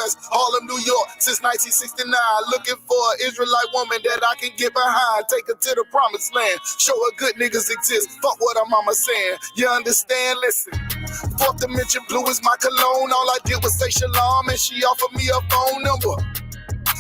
West, Harlem, New York, since 1969. Looking for an Israelite woman that I can get behind. Take her to the promised land. Show her good niggas exist. Fuck what her mama saying. You understand? Listen. Fourth dimension blue is my cologne. All I did was say shalom and she offered me a phone number.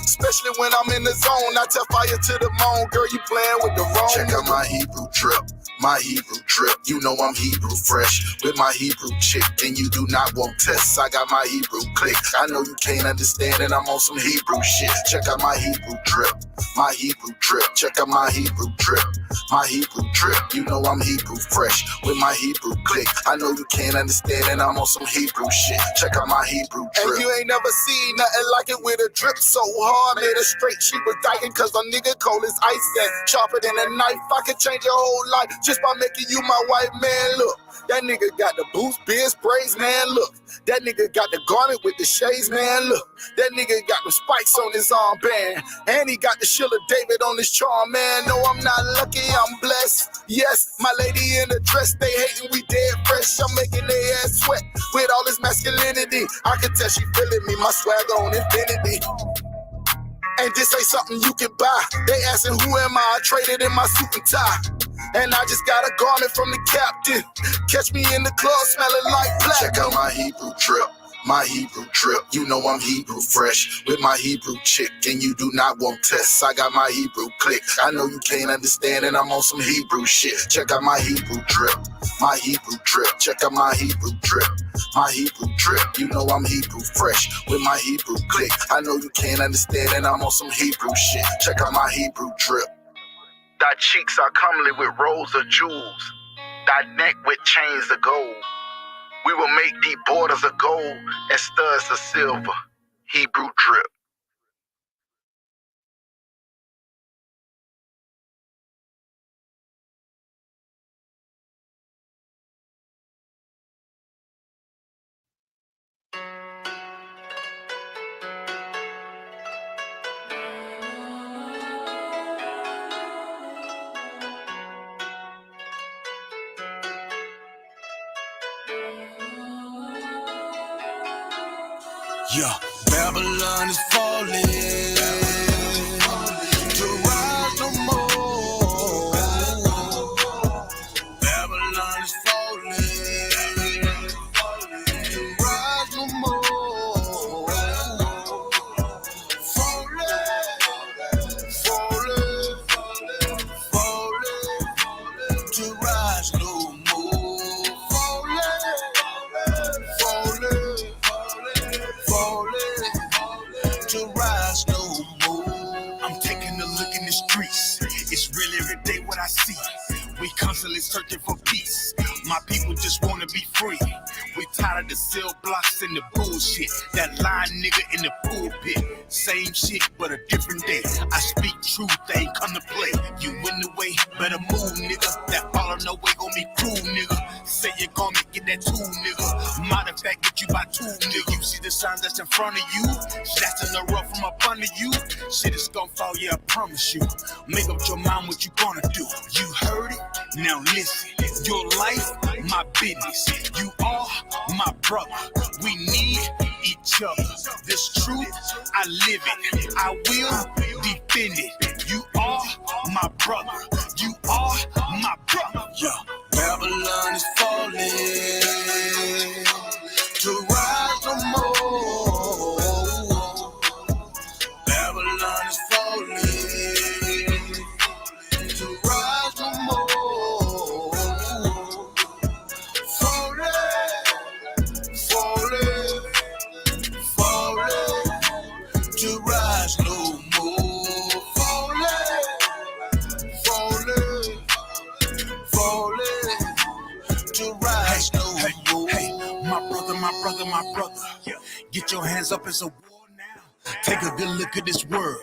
Especially when I'm in the zone, I tell fire to the moon. Girl, you playing with the wrong. Check out my Hebrew trip. My Hebrew trip, you know I'm Hebrew fresh with my Hebrew chick, and you do not want tests. I got my Hebrew click. I know you can't understand, and I'm on some Hebrew shit. Check out my Hebrew trip, my Hebrew trip. Check out my Hebrew trip, my Hebrew trip. You know I'm Hebrew fresh with my Hebrew click. I know you can't understand, and I'm on some Hebrew shit. Check out my Hebrew trip. And you ain't never seen nothing like it with a drip so hard. Made her straight, she was dying cause a nigga cold as ice and sharper than a knife. I could change your whole life just by making you my white man. Look, that nigga got the boots, beard sprays, man. Look, that nigga got the garment with the shades, man. Look, that nigga got the spikes on his armband, and he got the Sheila David on his charm, man. No, I'm not lucky, I'm blessed. Yes, my lady in the dress, they hating, we dead fresh. I'm making their ass sweat with all this masculinity. I can tell she feeling me, my swag on infinity. And this ain't something you can buy. They asking who am I traded in my suit and tie. And I just got a garment from the captain. Catch me in the club smelling like black. Check out my Hebrew trip, my Hebrew trip. You know I'm Hebrew fresh with my Hebrew chick, and you do not want tests. I got my Hebrew click. I know you can't understand, and I'm on some Hebrew shit. Check out my Hebrew trip, my Hebrew trip. Check out my Hebrew trip, my Hebrew trip. You know I'm Hebrew fresh with my Hebrew click. I know you can't understand, and I'm on some Hebrew shit. Check out my Hebrew trip. Thy cheeks are comely with rows of jewels, thy neck with chains of gold. We will make thee borders of gold and studs of silver. Hebrew drip. Yeah, Babylon is falling to rise no more. Babylon is falling to rise no more. Falling to rise no more. To rise no more. I'm taking a look in the streets. It's really every day what I see. We constantly searching for peace. My people just wanna be free. We tired of the cell blocks and the bullshit. That lying nigga in the pulpit. Same shit, but a different day. I speak truth, they ain't come to play. You in the way, better move, nigga. That follow no way gon' be cool, nigga. Say you're gonna get that tool, nigga. Matter of fact, get you by two, nigga. You see the signs that's in front of you? That's in the rough from up under you. Shit is gonna fall, yeah, I promise you. Make up your mind what you gonna do. You heard it? Now listen. Your life, my business. You are my brother. We need each other. This truth, I live it. I will defend it. You are my brother. You are my brother. Yeah. Babylon is falling to rise no more. Babylon is falling to rise no more. Falling to rise no more. Falling to rise no more. Hey, my brother. Get your hands up, it's a war now. Take a good look at this world.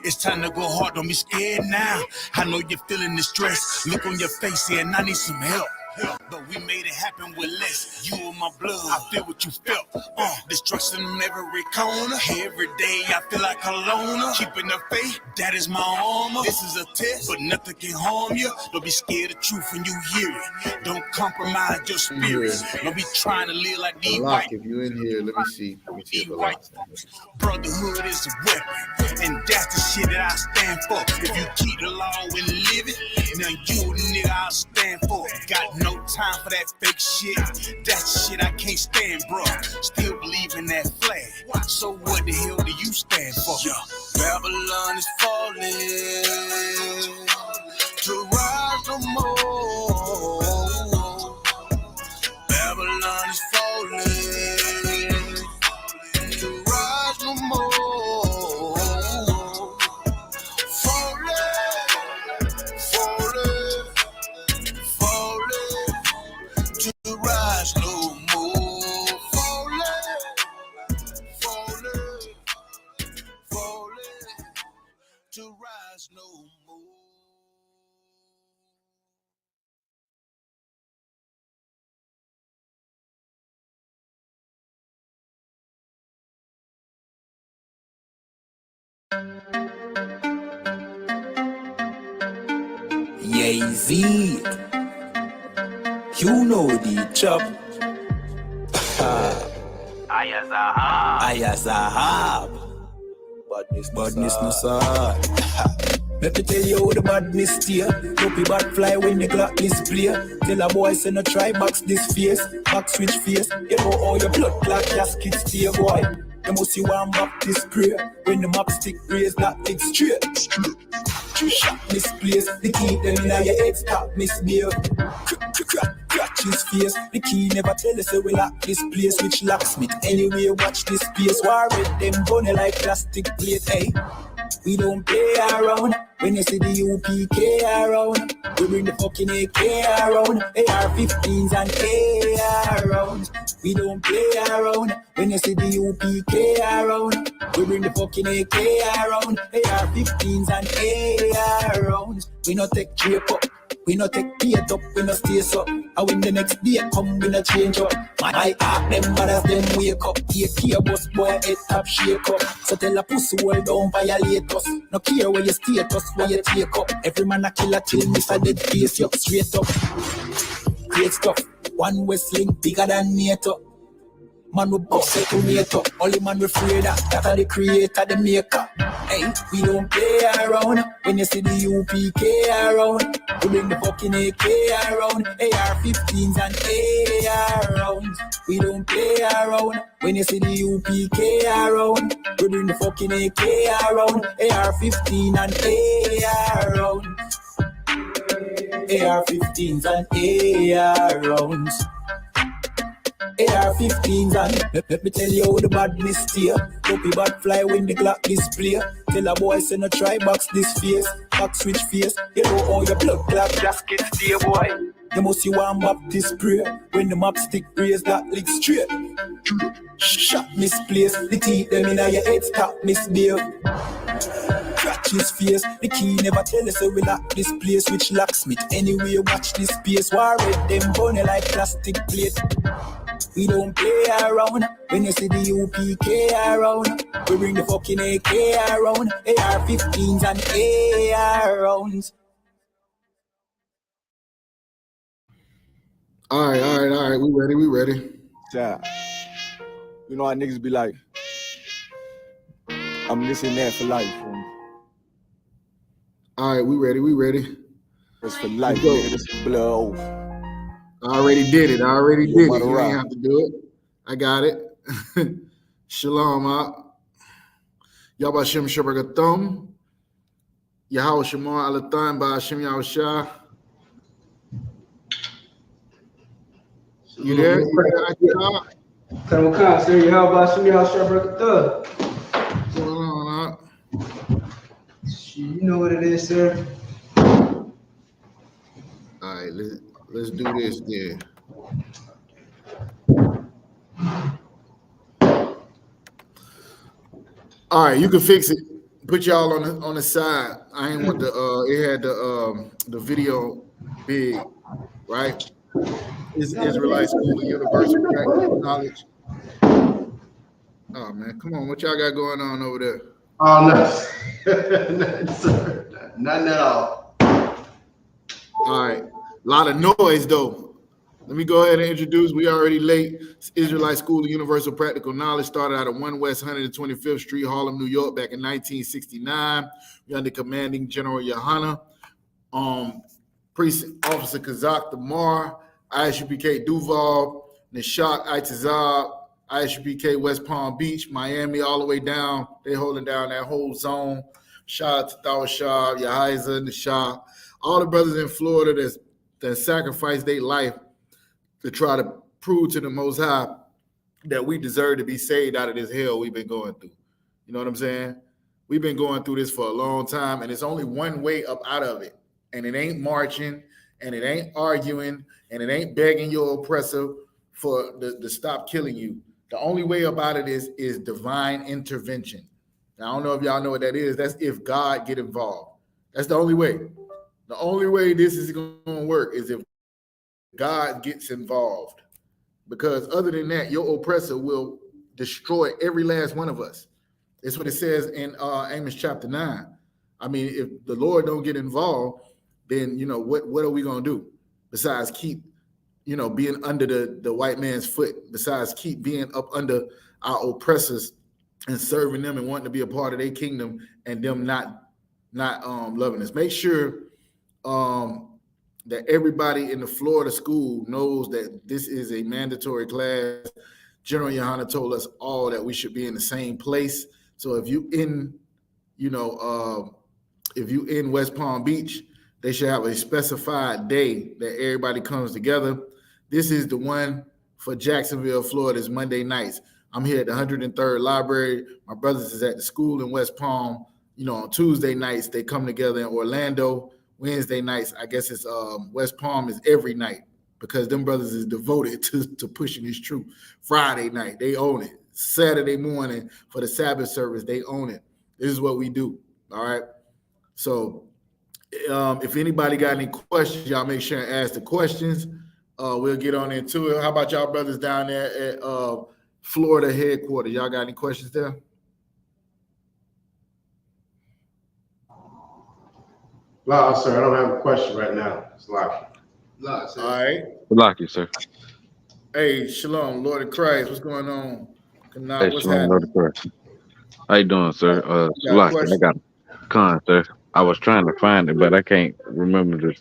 It's time to go hard, don't be scared now. I know you're feeling the stress. Look on your face here, and I need some help. But we made it happen with less. You and my blood, I feel what you felt. Destruction in every corner. Every day I feel like a loner. Keeping the faith, that is my armor. This is a test, but nothing can harm you. Don't be scared of truth when you hear it. Don't compromise your spirit. Don't be trying to live like these white. If you in here, let me see. Let me see if I Brotherhood is a weapon, and that's the shit that I stand for. If you keep the law and live it, now you the nigga I stand for. Got no time for that fake shit. That shit I can't stand, bro. Still believe in that flag. So what the hell do you stand for? Babylon is falling to rise no more. Babylon is falling to rise no more. YAHANNA, you know the chop. I.S.U.P.K. Badness no sad. Let me tell you how the badness steer. Dopey bad fly when the clock display. Tell a boy say no try box this face. Back switch face. You know how your blood clot casket stay, boy. You must see one back this prayer. When the map stick raise that thing straight. Shot misplaced. The key them in your head stop misbehave. Crack his face. The key never tell us we lock this place. Which locksmith anyway watch this space. War with them bunny like plastic plate. Hey, we don't play around. When you see the U.P.K around, we bring the fucking AK around. AR-15s and AR rounds. We don't play around. When you see the U.P.K around, we bring the fucking AK around. AR-15s and AR rounds. We no take drape up. We no take beat up, we no stay up. And when the next day come, we no change up. My heart, them brothers, them wake up. Take care, boss boy, head top shake up. So tell a pussy, well, don't violate us. No care where you status, where you take up. Every man a killer till Mr. Dead face you straight up. Great stuff, one West link bigger than NATO. Man we boss it to NATO. Only man we afraid of, that are the creator, the maker. Hey, we don't play around. When you see the U.P.K around, we bring the fucking AK around. AR-15s and AR rounds. We don't play around. When you see the U.P.K around, we bring the fucking AK around. AR-15 and AR rounds. AR-15s and AR rounds. AR-15s and let me tell you how the badness steer. Dopey bad fly when the clock display. Tell a boy say no try box this face. Back switch face. You know how your blood clot gasket stay, boy. You must see one map this prayer. When the map stick raise that lick straight. Shot misplaced. The teeth them in your head stop misbehave. Crack his face. The key never tell us we lock this place. Which locksmith anyway watch this space. War with them bunny like plastic plate. We don't play around. When you see the U.P.K around, we bring the fucking AK around. AR-15s and AR rounds. All right. We ready. Yeah. You know how niggas be like, I'm this and that for life. All right, we ready. It's for life, nigga. This is blood. I already did it. You ain't rock. have to do it. I got it. Shalom, Yabashim Shabagatum. Yahweh Shemar Alatan Ba'ashim Yahushua. You there? Come on, sir. Yahweh Ba'ashim Yahushua B'Rakatah. What's going on, You know what it is, sir. All right, let's do this then. All right, you can fix it. Put y'all on the side. I ain't want the it had the video big, right? It's Israelite School of Universal Practical Knowledge. Oh man, come on, what y'all got going on over there? Oh, nothing. Nothing, sir. Nothing at all. All right, a lot of noise though. Let me go ahead and introduce. We already late. It's Israelite School of Universal Practical Knowledge started out at 1 West 125th Street, Harlem, New York, back in 1969. We're under commanding General YAHANNA, Precinct Officer Kazak Damar, I.S.U.P.K Duval, Nishak Itazab, I.S.U.P.K West Palm Beach, Miami, all the way down. They holding down that whole zone. Shout out to Thawashab, Yahiza, Nishak, all the brothers in Florida that sacrificed their life to try to prove to the Most High that we deserve to be saved out of this hell we've been going through. You know what I'm saying? We've been going through this for a long time, and it's only one way up out of it. And it ain't marching, and it ain't arguing, and it ain't begging your oppressor to stop killing you. The only way up out of this is divine intervention. Now, I don't know if y'all know what that is. That's if God get involved. That's the only way. The only way this is going to work is if God gets involved. Because other than that, your oppressor will destroy every last one of us. That's what it says in Amos chapter 9. I mean, if the Lord don't get involved, then, you know, what are we going to do besides keep, you know, being under the white man's foot, besides keep being up under our oppressors and serving them and wanting to be a part of their kingdom and them not loving us. Make sure that everybody in the Florida school knows that this is a mandatory class. General YAHANNA told us all that we should be in the same place. So if you in, you know, if you in West Palm Beach, they should have a specified day that everybody comes together. This is the one for Jacksonville, Florida. It's Monday nights. I'm here at the 103rd Library. My brothers is at the school in West Palm. You know, on Tuesday nights, they come together in Orlando. Wednesday nights, I guess it's West Palm is every night because them brothers is devoted to pushing this truth. Friday night, they own it. Saturday morning for the Sabbath service, they own it. This is what we do. All right. So if anybody got any questions, y'all make sure and ask the questions. We'll get on into it. How about y'all brothers down there at Florida headquarters? Y'all got any questions there? No, sir, I don't have a question right now. It's locked. All right. Lock you, sir. Hey, Shalom, Lord of Christ. What's going on? Hey, What's Shalom, Lord happening? of Christ. How you doing, sir? You got a Lock, I question? got a con, sir. I was trying to find it, but I can't remember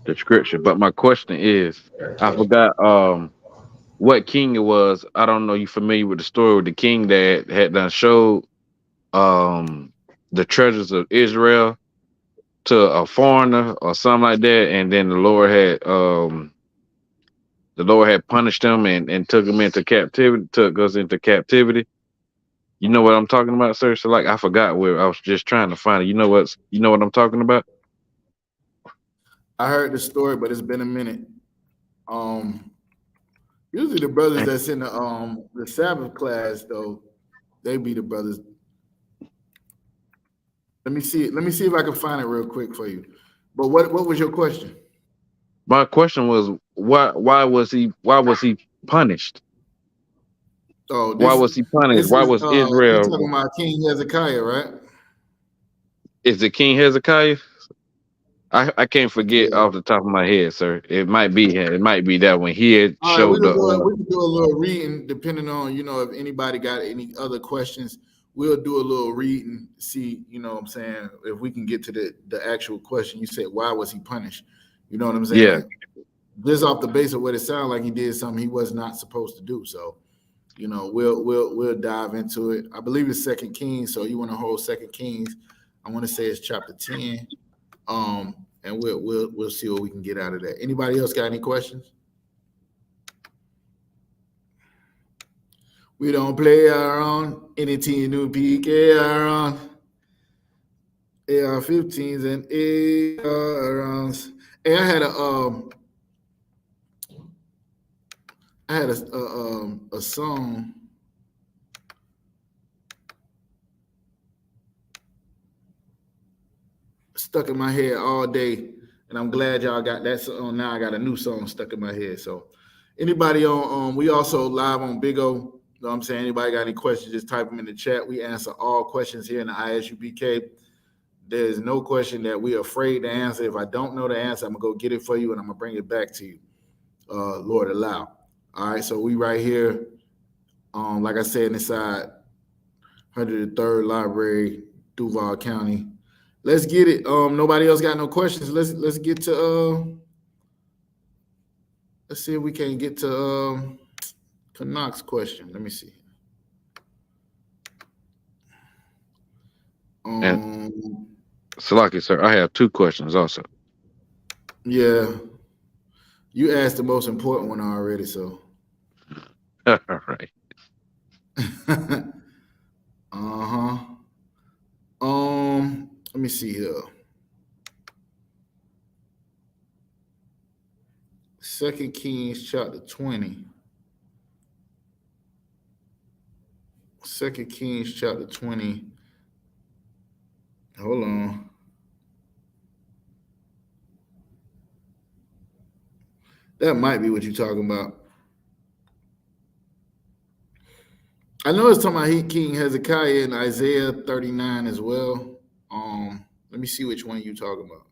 the scripture. But my question is, I forgot what king it was. I don't know. You familiar with the story with the king that had done showed the treasures of Israel to a foreigner or something like that, and then the Lord had punished him and took him into captivity, took us into captivity. You know what I'm talking about, sir? So like I forgot where I was just trying to find it. You know what I'm talking about? I heard the story, but it's been a minute. Usually the brothers that's in the Sabbath class though, they be the brothers. Let me see if I can find it real quick for you. But what was your question? My question was why was he punished? Oh, Why was he punished? this Why is was you Israel? talking about King Hezekiah, right? Is it King Hezekiah? I can't forget Yeah. off the top of my head, sir. It might be that when he had All right, we showed can the do a little reading depending on, you know, if anybody got any other questions. We'll do a little reading, see, you know what I'm saying, if we can get to the actual question. You said, why was he punished? You know what I'm saying? yeah. Just off the base of what it sounded like he did something he was not supposed to do. So, you know, we'll dive into it. I believe it's 2 Kings, so you want to hold 2 Kings. I want to say it's chapter 10. And we'll see what we can get out of that. Anybody else got any questions? We don't play around. Anything new PK around. AR-15s and AR rounds. Hey, I had a song. Stuck in my head all day. And I'm glad y'all got that song. Now I got a new song stuck in my head. So anybody on we also live on Big O. You know what I'm saying? Anybody got any questions, just type them in the chat. We answer all questions here in the I.S.U.P.K. There's no question that we're afraid to answer. If I don't know the answer, I'm gonna go get it for you and I'm gonna bring it back to you. Lord allow. All right, so we right here. Like I said, inside 103rd Library, Duval County. Let's get it. Nobody else got no questions. Let's get to let's see if we can get to Canuck's question. Let me see. And Salaki, sir, I have 2 questions also. Yeah. You asked the most important one already, so. All right. Let me see here. 2 Kings chapter 20. 2 Kings chapter 20. Hold on. That might be what you're talking about. I know it's talking about King Hezekiah in Isaiah 39 as well. Let me see which one you're talking about.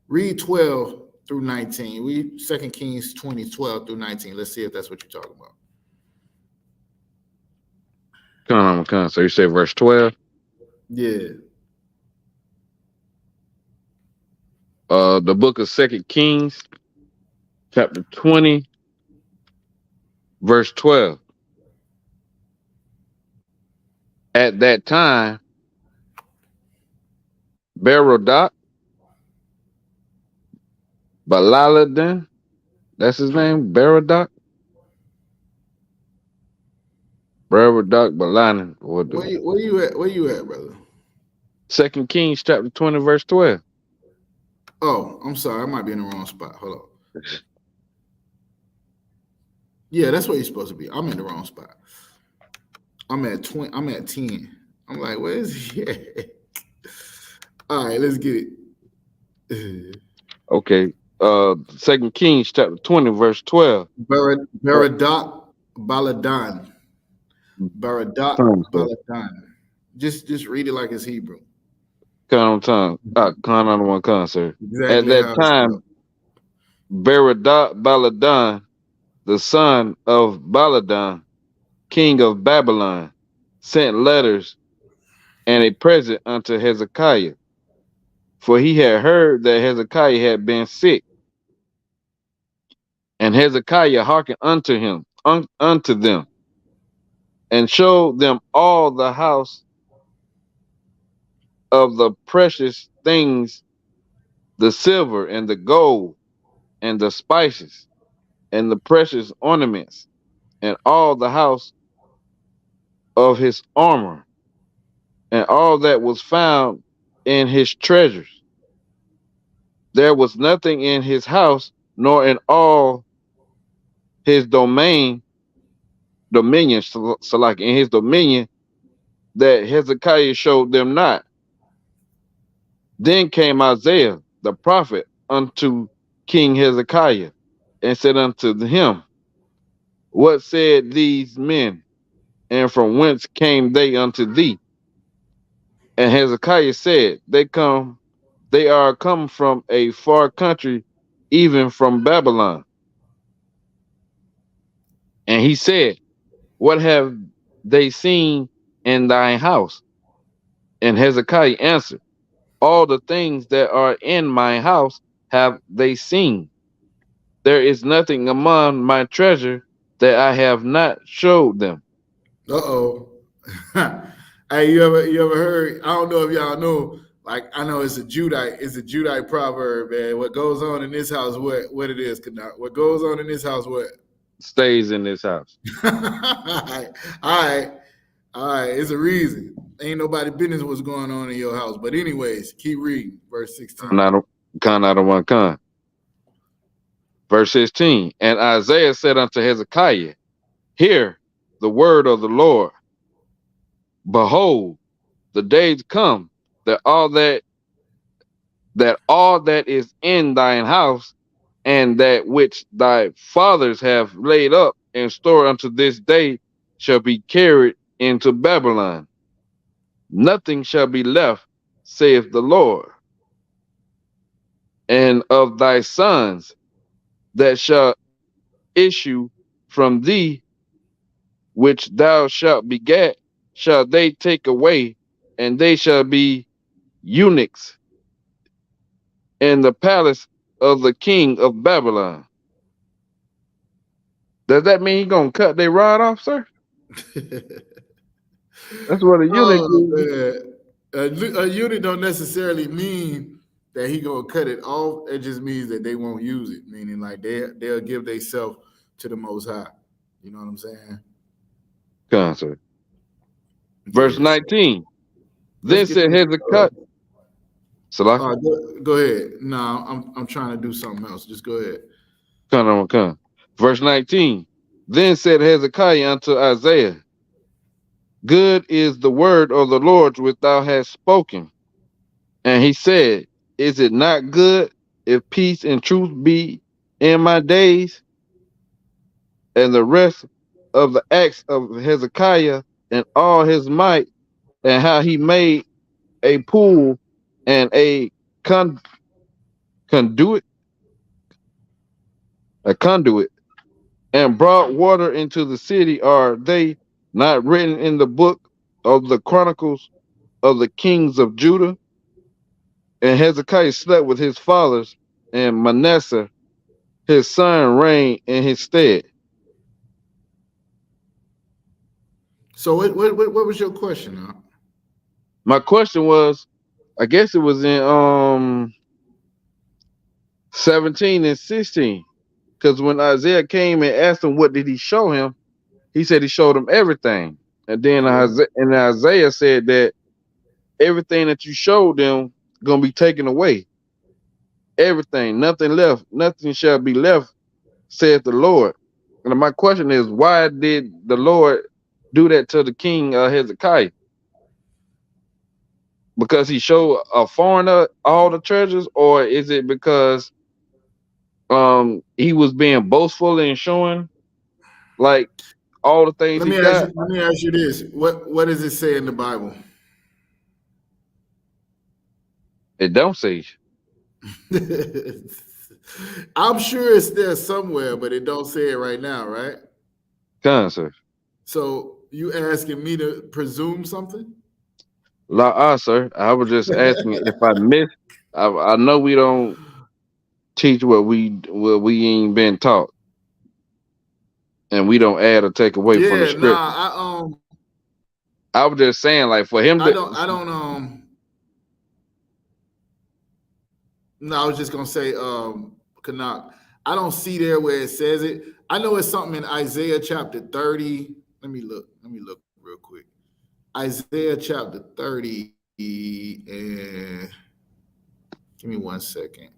Read 12 through 19. Read 2 Kings 20, 12 through 19. Let's see if that's what you're talking about. So you say verse 12? Yeah. The book of 2 Kings, chapter 20, verse 12. At that time, Berodach, Balaladin, that's his name, Berodach? Berodach Balaladin. Where you at, brother? 2 Kings, chapter 20, verse 12. Oh, I'm sorry. I might be in the wrong spot. Hold on. Yeah, that's where you're supposed to be. I'm in the wrong spot. I'm at 20. I'm at 10. I'm like, where is he at? All right, let's get it. Okay. 2 Kings chapter 20, verse 12. Berodach Baladan. Berodach Baladan. Just read it like it's Hebrew. Sir. Exactly. At that time, Berodach Baladan, the son of Baladan, king of Babylon, sent letters and a present unto Hezekiah, for he had heard that Hezekiah had been sick. And Hezekiah hearkened unto him, unto them, and showed them all the house of the precious things, the silver and the gold, and the spices, and the precious ornaments, and all the house of his armor, and all that was found in his treasures. There was nothing in his house, nor in all his dominion, Salak, in his dominion, that Hezekiah showed them not. Then came Isaiah the prophet unto King Hezekiah, and said unto him, what said these men, and from whence came they unto thee? And Hezekiah said, they are come from a far country, even from Babylon. And he said, what have they seen in thine house? And Hezekiah answered, all the things that are in my house have they seen. There is nothing among my treasure that I have not showed them. Hey, you ever heard? I don't know if y'all know. Like, I know it's a Judite proverb, man. What goes on in this house, what it is, Canuck. What goes on in this house, what stays in this house. All right. It's a reason. Ain't nobody business what's going on in your house. But anyways, keep reading. Verse 16. Verse 16. And Isaiah said unto Hezekiah, hear the word of the Lord. Behold, the days come that all that that all that is in thine house, and that which thy fathers have laid up and stored unto this day, shall be carried into Babylon. Nothing shall be left, saith the Lord. And of thy sons that shall issue from thee, which thou shalt beget, shall they take away, and they shall be eunuchs in the palace of the king of Babylon. Does that mean he gonna cut their rod off, sir? That's what a eunuch Oh is. man, a unit don't necessarily mean that he gonna cut it off. It just means that they won't use it. Meaning like they'll give themselves to the Most High. You know what I'm saying? Concert. Verse Yeah, so 19. let's Then get said this. Hezekiah. Salaki. Go ahead. No, I'm trying to do something else. Just go ahead. Come. Verse 19. Then said Hezekiah unto Isaiah, good is the word of the Lord which thou hast spoken. And he said, is it not good if peace and truth be in my days? And the rest of the acts of Hezekiah and all his might, and how he made a pool and a conduit, a conduit, and brought water into the city, are they not written in the book of the chronicles of the kings of Judah? And Hezekiah slept with his fathers, and Manasseh his son reigned in his stead. So what was your question? Huh? My question was, I guess it was in 17 and 16, because when Isaiah came and asked him what did he show him, he said he showed him everything. And then Isaiah said that everything that you showed them gonna be taken away. Everything, nothing left, nothing shall be left, saith the Lord. And my question is, why did the Lord do that to the king Hezekiah? Because he showed a foreigner all the treasures, or is it because he was being boastful and showing like all the things he got? Let me ask you this. What does it say in the Bible? It don't say. I'm sure it's there somewhere, but it don't say it right now, right? Sir. So you asking me to presume something? Sir. I was just asking if I missed. I know we don't teach what we ain't been taught, and we don't add or take away from the Yeah, scripture. I was just saying, like, for him to. No, I was just gonna say, Kanak, I don't see there where it says it. I know it's something in Isaiah chapter 30. Let me look real quick. Isaiah chapter 30, and give me 1 second.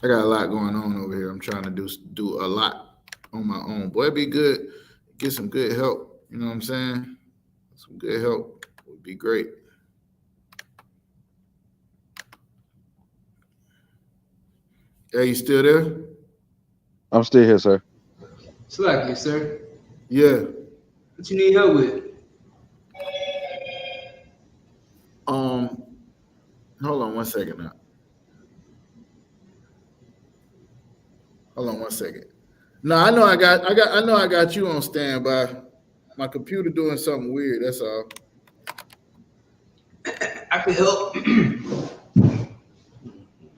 I got a lot going on over here. I'm trying to do a lot on my own. Boy, it'd be good. Get some good help. You know what I'm saying? Some good help would be great. Are you still there? I'm still here, sir. Slack, sir. Yeah. What you need help with? Hold on 1 second now. Hold on 1 second. No, I know I got you on standby. My computer doing something weird, that's all. I can help.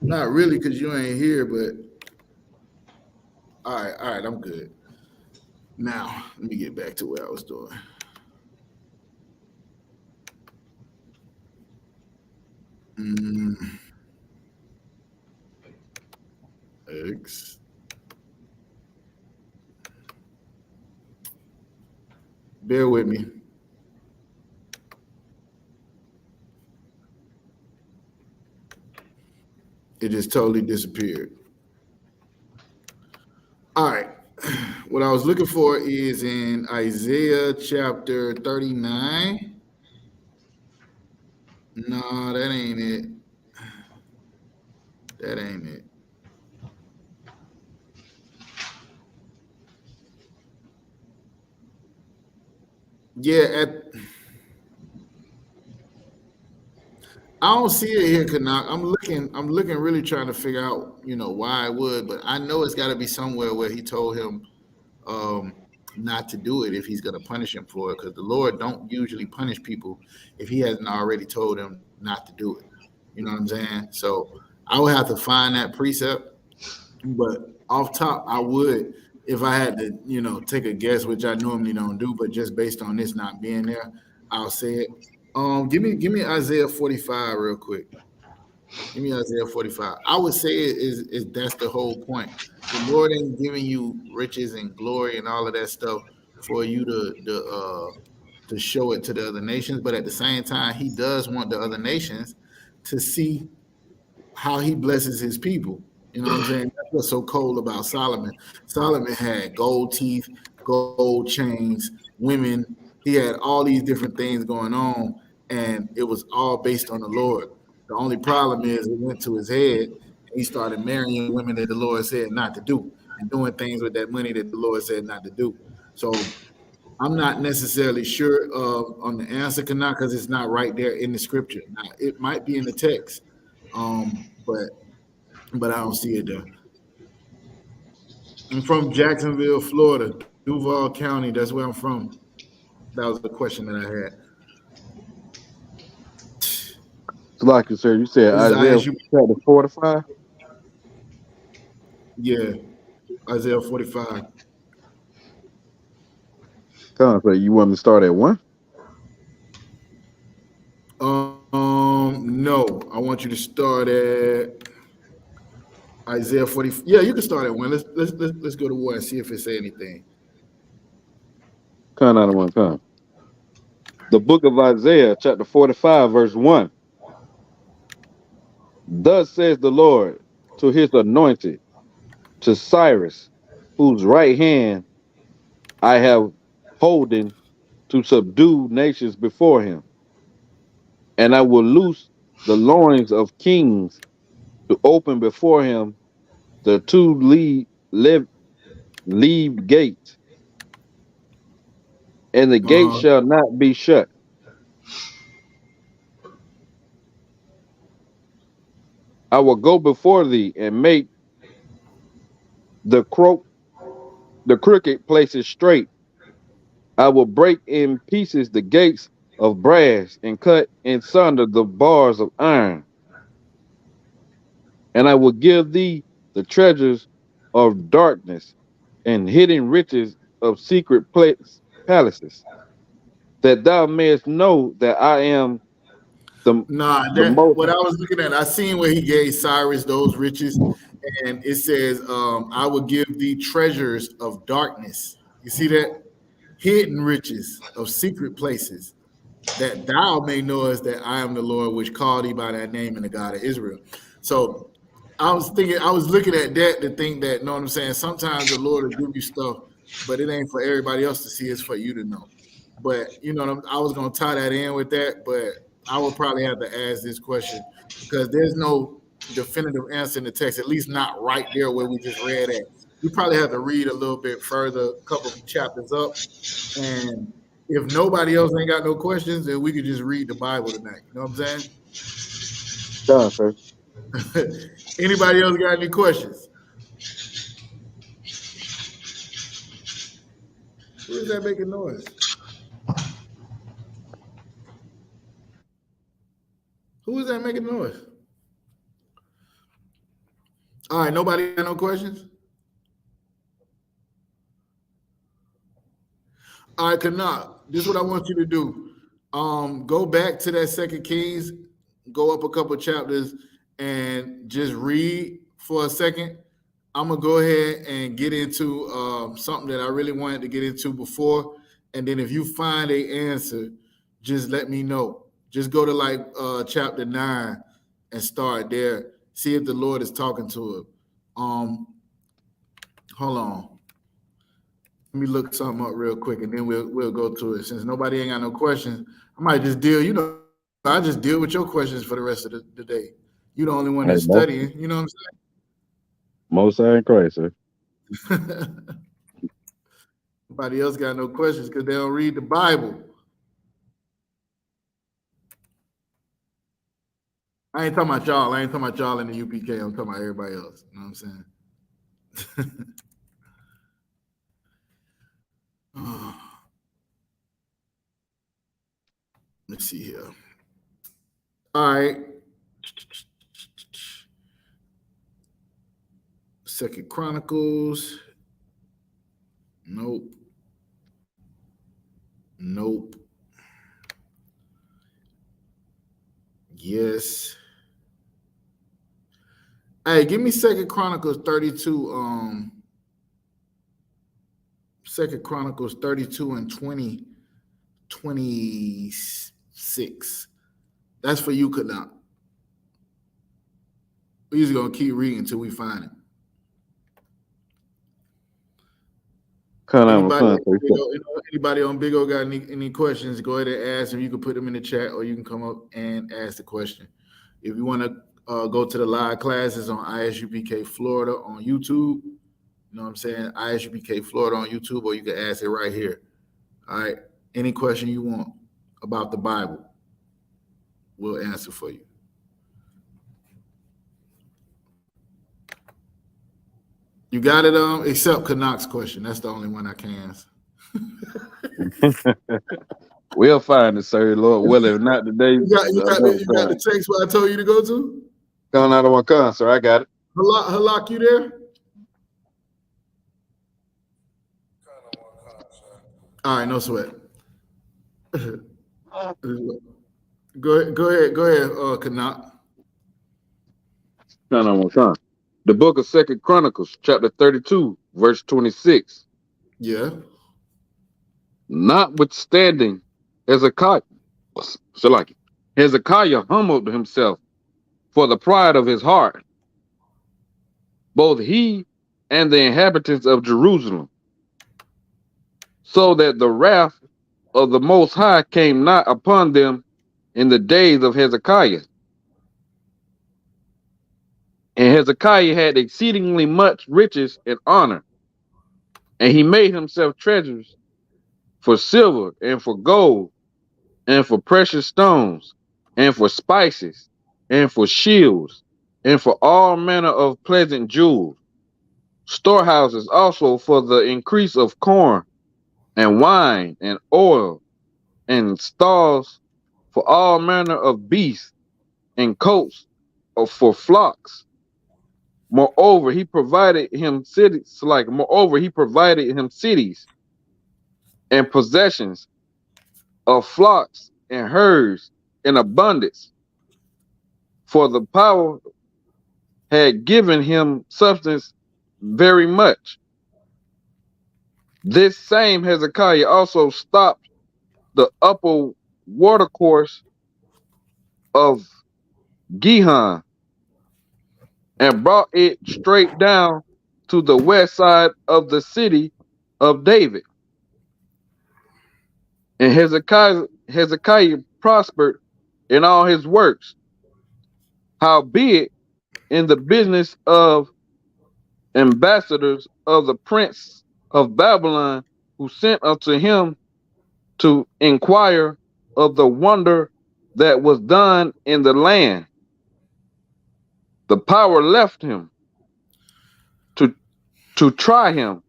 Not really, because you ain't here, but all right, I'm good. Now, let me get back to what I was doing. X. Bear with me. It just totally disappeared. All right. What I was looking for is in Isaiah chapter 39. No, that ain't it. That ain't it. Yeah, I don't see it here, Kanak. I'm looking really trying to figure out, why it would, but I know it's gotta be somewhere where he told him um not to do it if he's gonna punish him for it, because the Lord don't usually punish people if he hasn't already told them not to do it. You know what I'm saying? So I would have to find that precept. But off top, I would, if I had to, take a guess, which I normally don't do, but just based on this not being there, I'll say it. Give me Isaiah 45 real quick. Give me Isaiah 45. I would say is that's the whole point. The Lord ain't giving you riches and glory and all of that stuff for you to show it to the other nations, but at the same time, He does want the other nations to see how he blesses his people. You know what I'm saying? That's what's so cool about Solomon. Solomon had gold teeth, gold chains, women. He had all these different things going on, and it was all based on the Lord. The only problem is it went to his head, and he started marrying women that the Lord said not to do, and doing things with that money that the Lord said not to do. So I'm not necessarily sure on the answer, because it's not right there in the scripture. Now, it might be in the text, but I don't see it there. I'm from Jacksonville, Florida, Duval County. That's where I'm from. That was the question that I had. So like you said, you said This is Isaiah I.S.U.P.K. chapter 45. Yeah, Isaiah 45. So you want me to start at 1? No, I want you to start at Isaiah 40. Yeah, you can start at 1. Let's go to 1 and see if it say anything. Come out of 1 come. The book of Isaiah, chapter 45, verse 1. Thus says the Lord to his anointed, to Cyrus, whose right hand I have holden to subdue nations before him. And I will loose the loins of kings, to open before him the two leaved gates, and the gate Uh-huh. shall not be shut. I will go before thee and make the the crooked places straight. I will break in pieces the gates of brass and cut in sunder the bars of iron. And I will give thee the treasures of darkness and hidden riches of secret palaces, that thou mayest know that I am the Nah, the that most. what I was looking at, I seen where he gave Cyrus those riches, and it says, I will give thee treasures of darkness. You see that? Hidden riches of secret places, that thou may know us that I am the Lord which called thee by that name and the God of Israel. So I was looking at that to think that, know what I'm saying? Sometimes the Lord will give you stuff, but it ain't for everybody else to see, it's for you to know. But I was gonna tie that in with that, but I would probably have to ask this question because there's no definitive answer in the text, at least not right there where we just read at. You probably have to read a little bit further, a couple chapters up, and if nobody else ain't got no questions, then we could just read the Bible tonight. You know what I'm Done, sir. saying? Anybody else got any questions? Who is that making noise? Who is that making noise? All right, nobody got no questions? All right, Kana, this is what I want you to do. Go back to that Second Kings, go up a couple chapters, and just read for a second. I'm gonna go ahead and get into something that I really wanted to get into before, and then if you find a answer, just let me know. Just go to like chapter 9 and start there. See if the Lord is talking to it. Hold on. Let me look something up real quick, and then we'll go to it. Since nobody ain't got no questions, I might just deal. I just deal with your questions for the rest of the day. You the only one Hey, that's studying. You know what Most High in Christ, sir. I'm saying? Nobody else got no questions because they don't read the Bible. I ain't talking about y'all. I ain't talking about y'all in the UPK. I'm talking about everybody else. You know what I'm saying? Let's see here. All right. Second Chronicles. Nope. Nope. Yes. Hey, give me Second Chronicles 32. Second Chronicles 32 and 26. That's for you, Kanak. We're just gonna keep reading until we find it. Anybody on Big O got any questions? Go ahead and ask them. You can put them in the chat, or you can come up and ask the question. If you want to go to the live classes on I.S.U.P.K Florida on YouTube, you know what I'm saying? I.S.U.P.K Florida on YouTube, or you can ask it right here. All right. Any question you want about the Bible, we'll answer for you. You got it, except Kanak's question. That's the only one I can answer. We'll find it, sir. Lord willing. If not today. You got the text where I told you to go to? Coming out of my car, sir. I got it. Halak, you there? All right, no sweat. Go ahead, Kanak. The book of Second Chronicles, chapter 32, verse 26. Yeah. Notwithstanding, Hezekiah humbled himself for the pride of his heart, both he and the inhabitants of Jerusalem, so that the wrath of the Most High came not upon them in the days of Hezekiah. And Hezekiah had exceedingly much riches and honor, and he made himself treasures for silver and for gold and for precious stones and for spices and for shields and for all manner of pleasant jewels, storehouses also for the increase of corn and wine and oil, and stalls for all manner of beasts, and coats for flocks. Moreover, he provided him cities and possessions of flocks and herds in abundance. For the power had given him substance very much. This same Hezekiah also stopped the upper watercourse of Gihon and brought it straight down to the west side of the city of David. And Hezekiah prospered in all his works. Howbeit, in the business of ambassadors of the prince of Babylon, who sent unto him to inquire of the wonder that was done in the land, the power left him to try him,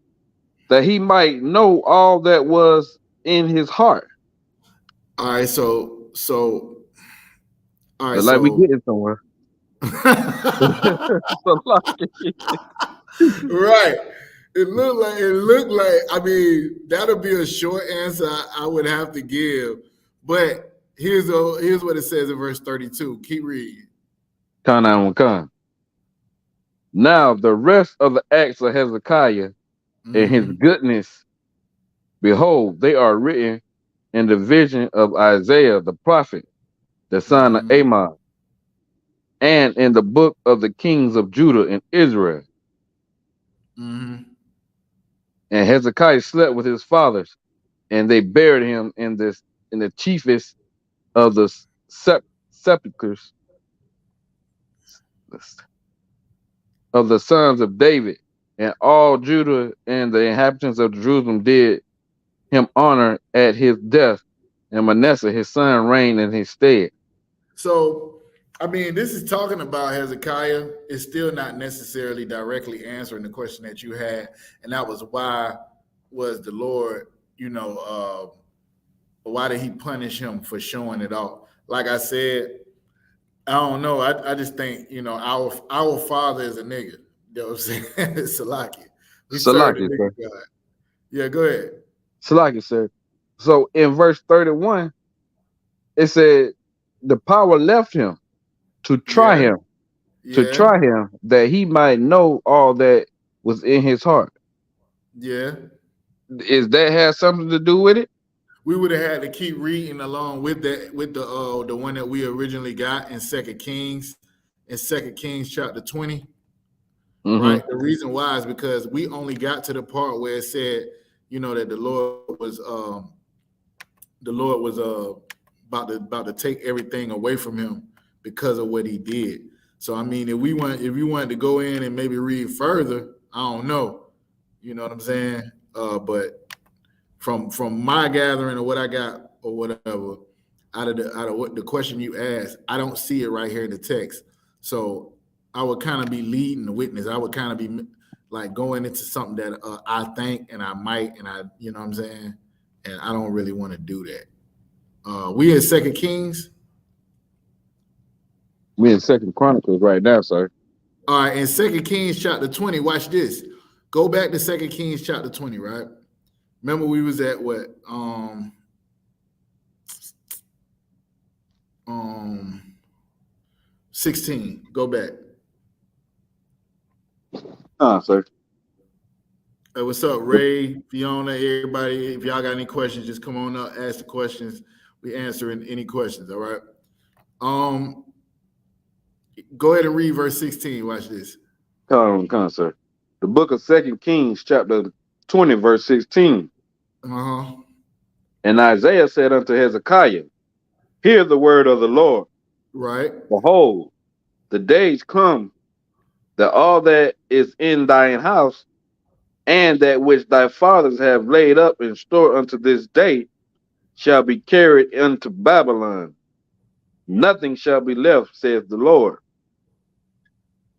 that he might know all that was in his heart. All right, so all right, like we getting somewhere. Right. It looked like, I mean, that'll be a short answer I would have to give. But here's what it says in verse 32. Keep reading. Now the rest of the acts of Hezekiah and his goodness, behold, they are written in the vision of Isaiah the prophet, the son of Amos, and in the book of the kings of Judah and Israel. And Hezekiah slept with his fathers, and they buried him in the chiefest of the sepulchres of the sons of David, and all Judah and the inhabitants of Jerusalem did him honor at his death, and Manasseh his son reigned in his stead. So, I mean, this is talking about Hezekiah. It's still not necessarily directly answering the question that you had, and that was why was the Lord, why did he punish him for showing it off? Like I said, I don't know. I just think, our father is a nigga. You know what I'm saying? Salaki. We serve the Salaki, nigga sir. God. Yeah, go ahead. Salaki, sir. So in verse 31, it said the power left him to try him, that he might know all that was in his heart. Yeah. Is that has something to do with it? We would have had to keep reading along with that, with the one that we originally got in 2 Kings chapter 20. Right. The reason why is because we only got to the part where it said, that the Lord was about to take everything away from him because of what he did. So I mean, if we wanted to go in and maybe read further, I don't know. You know what I'm saying? But from my gathering or what I got or whatever, out of what the question you asked, I don't see it right here in the text. So I would kind of be leading the witness. I would kind of be like going into something that I think and I might, and I, you know what I'm saying? And I don't really want to do that. We in 2 Kings. We in 2 Chronicles right now, sir. All right, in 2 Kings chapter 20, watch this. Go back to 2 Kings chapter 20, right? Remember we was at what? 16. Go back. Sir. Hey, what's up, Ray, Fiona, everybody? If y'all got any questions, just come on up, ask the questions. We answering any questions, all right? Go ahead and read verse 16. Watch this. Come on, sir. The book of 2 Kings, chapter 20, verse 16. And Isaiah said unto Hezekiah, hear the word of the Lord. Right. Behold, the days come that all that is in thine house and that which thy fathers have laid up in store unto this day shall be carried into Babylon. Nothing shall be left, saith the Lord.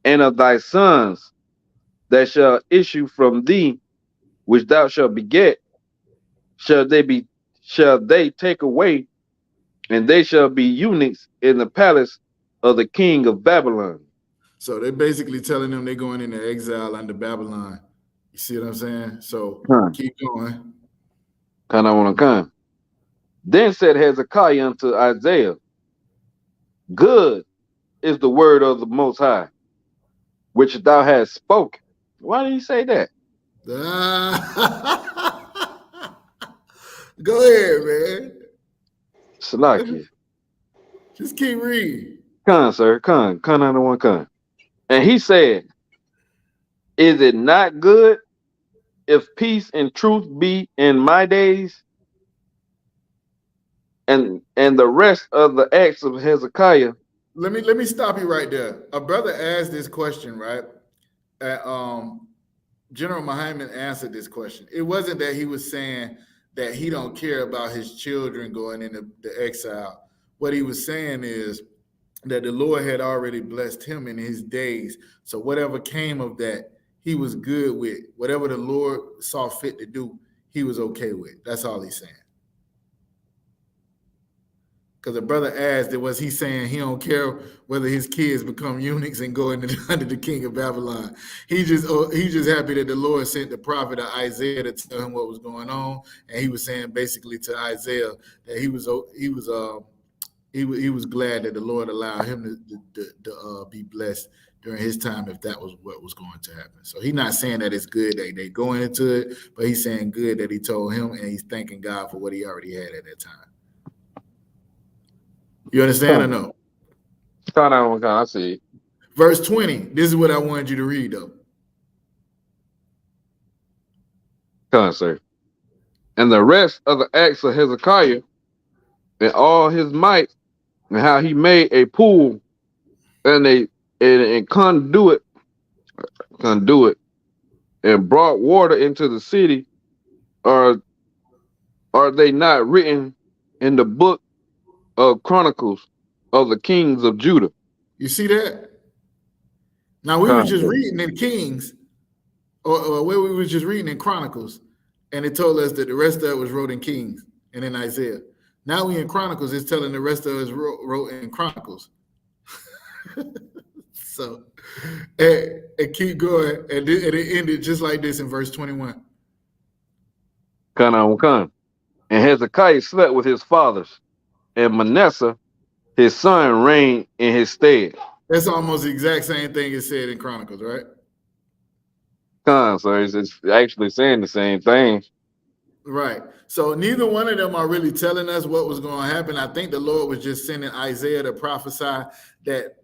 And of thy sons that shall issue from thee, which thou shalt beget, shall they take away, and they shall be eunuchs in the palace of the king of Babylon. So they're basically telling them they're going into exile under Babylon. You see what I'm saying? So keep going. Then said Hezekiah unto Isaiah, good is the word of the Most High, which thou hast spoken. Why did he say that? Go ahead, man. Salaki. Just keep reading. Sir. Under one. And he said, is it not good if peace and truth be in my days? And the rest of the acts of Hezekiah. Let me stop you right there. A brother asked this question, right? General Muhammad answered this question. It wasn't that he was saying that he don't care about his children going into the exile. What he was saying is that the Lord had already blessed him in his days. So whatever came of that, he was good with. Whatever the Lord saw fit to do, he was okay with. That's all he's saying. Because the brother asked, was he saying he don't care whether his kids become eunuchs and go under the king of Babylon? He's just happy that the Lord sent the prophet Isaiah to tell him what was going on, and he was saying basically to Isaiah that he was glad that the Lord allowed him to be blessed during his time if that was what was going to happen. So he's not saying that it's good that they going into it, but he's saying good that he told him, and he's thanking God for what he already had at that time. You understand or no? I see. Verse 20. This is what I wanted you to read, though. Sir. And the rest of the acts of Hezekiah and all his might, and how he made a pool and a and conduit, and brought water into the city, are they not written in the book of Chronicles of the kings of Judah? You see that? Now we were just Con, reading in Kings, or where we were just reading in Chronicles, and it told us that the rest of it was wrote in Kings and in Isaiah. Now we in Chronicles, it's telling the rest of us wrote in Chronicles. So, and keep going, and it ended just like this in verse 21. Con. And Hezekiah slept with his fathers, and Manasseh, his son, reigned in his stead. That's almost the exact same thing it said in Chronicles, right? Con, so it's actually saying the same thing. Right. So neither one of them are really telling us what was going to happen. I think the Lord was just sending Isaiah to prophesy that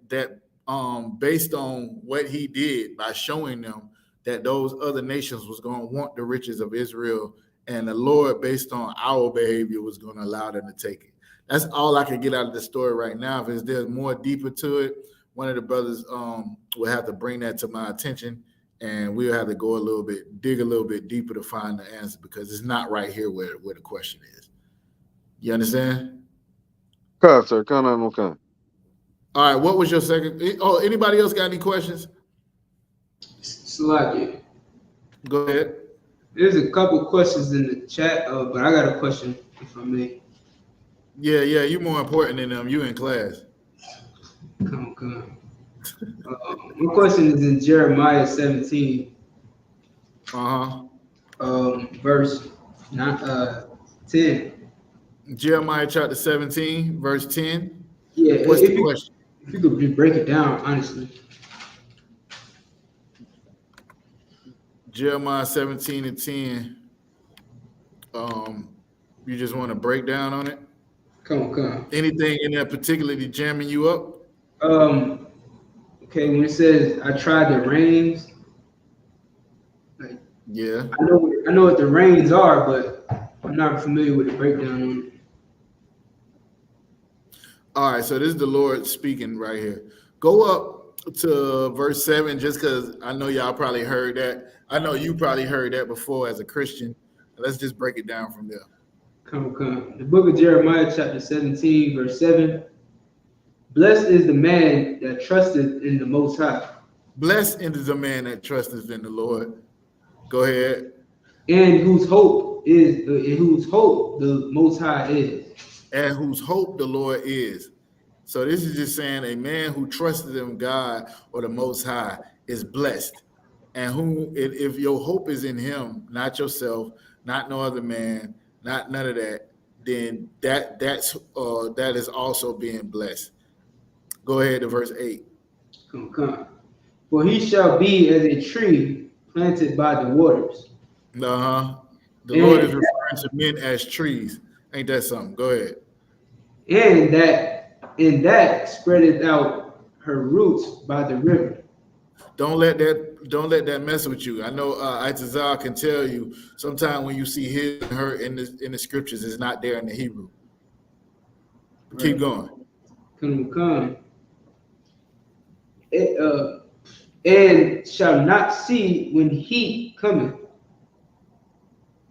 based on what he did by showing them that those other nations was going to want the riches of Israel, and the Lord, based on our behavior, was going to allow them to take it. That's all I can get out of the story right now. If there's more deeper to it, one of the brothers will have to bring that to my attention, and we'll have to go dig a little bit deeper to find the answer, because it's not right here where the question is. You understand? Con, sir. Con. All right, what was your second? Oh, anybody else got any questions? Salaki. Go ahead. There's a couple questions in the chat, but I got a question, if I may. Yeah, you're more important than them. You in class. Come. My question is in Jeremiah 17. Verse 10. Jeremiah chapter 17, verse 10. Yeah. What's the question? If you could just break it down, honestly. Jeremiah 17 and 10. You just want to break down on it? Come. Anything in there particularly jamming you up? Okay, when it says I tried the reins, like, yeah. I know what the reins are, but I'm not familiar with the breakdown on it. All right, so this is the Lord speaking right here. Go up to verse 7, just because I know y'all probably heard that. I know you probably heard that before as a Christian. Let's just break it down from there. Come. The book of Jeremiah, chapter 17, verse 7. Blessed is the man that trusteth in the Most High. Blessed is the man that trusteth in the Lord. Go ahead. And whose hope the Most High is. And whose hope the Lord is. So this is just saying a man who trusted in God or the Most High is blessed. And who, if your hope is in him, not yourself, not no other man, not none of that, then that is also being blessed. Go ahead to verse 8. Come. For he shall be as a tree planted by the waters. The Lord is referring to men as trees. Ain't that something? Go ahead. And that spreadeth out her roots by the river. Don't let that mess with you. I know Isupk can tell you sometimes when you see his and her in the scriptures, it's not there in the Hebrew. Right. Keep going. Come. And shall not see when heat cometh,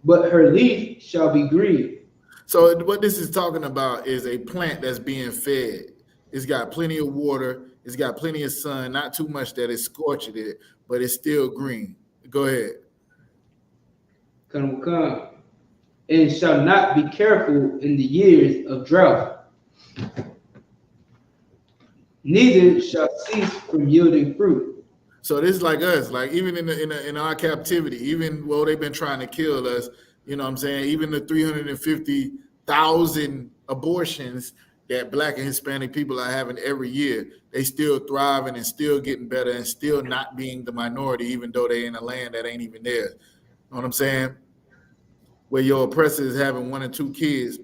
but her leaf shall be green. So what this is talking about is a plant that's being fed. It's got plenty of water. It's got plenty of sun, not too much that it's scorching it, but it's still green. Go ahead. Come. And shall not be careful in the years of drought, neither shall cease from yielding fruit. So this is like us, like even in our captivity, even though they've been trying to kill us, you know what I'm saying? Even the 350,000 abortions that Black and Hispanic people are having every year, they still thriving and still getting better and still not being the minority, even though they're in a land that ain't even theirs. You know what I'm saying? Where your oppressor is having 1 or 2 kids,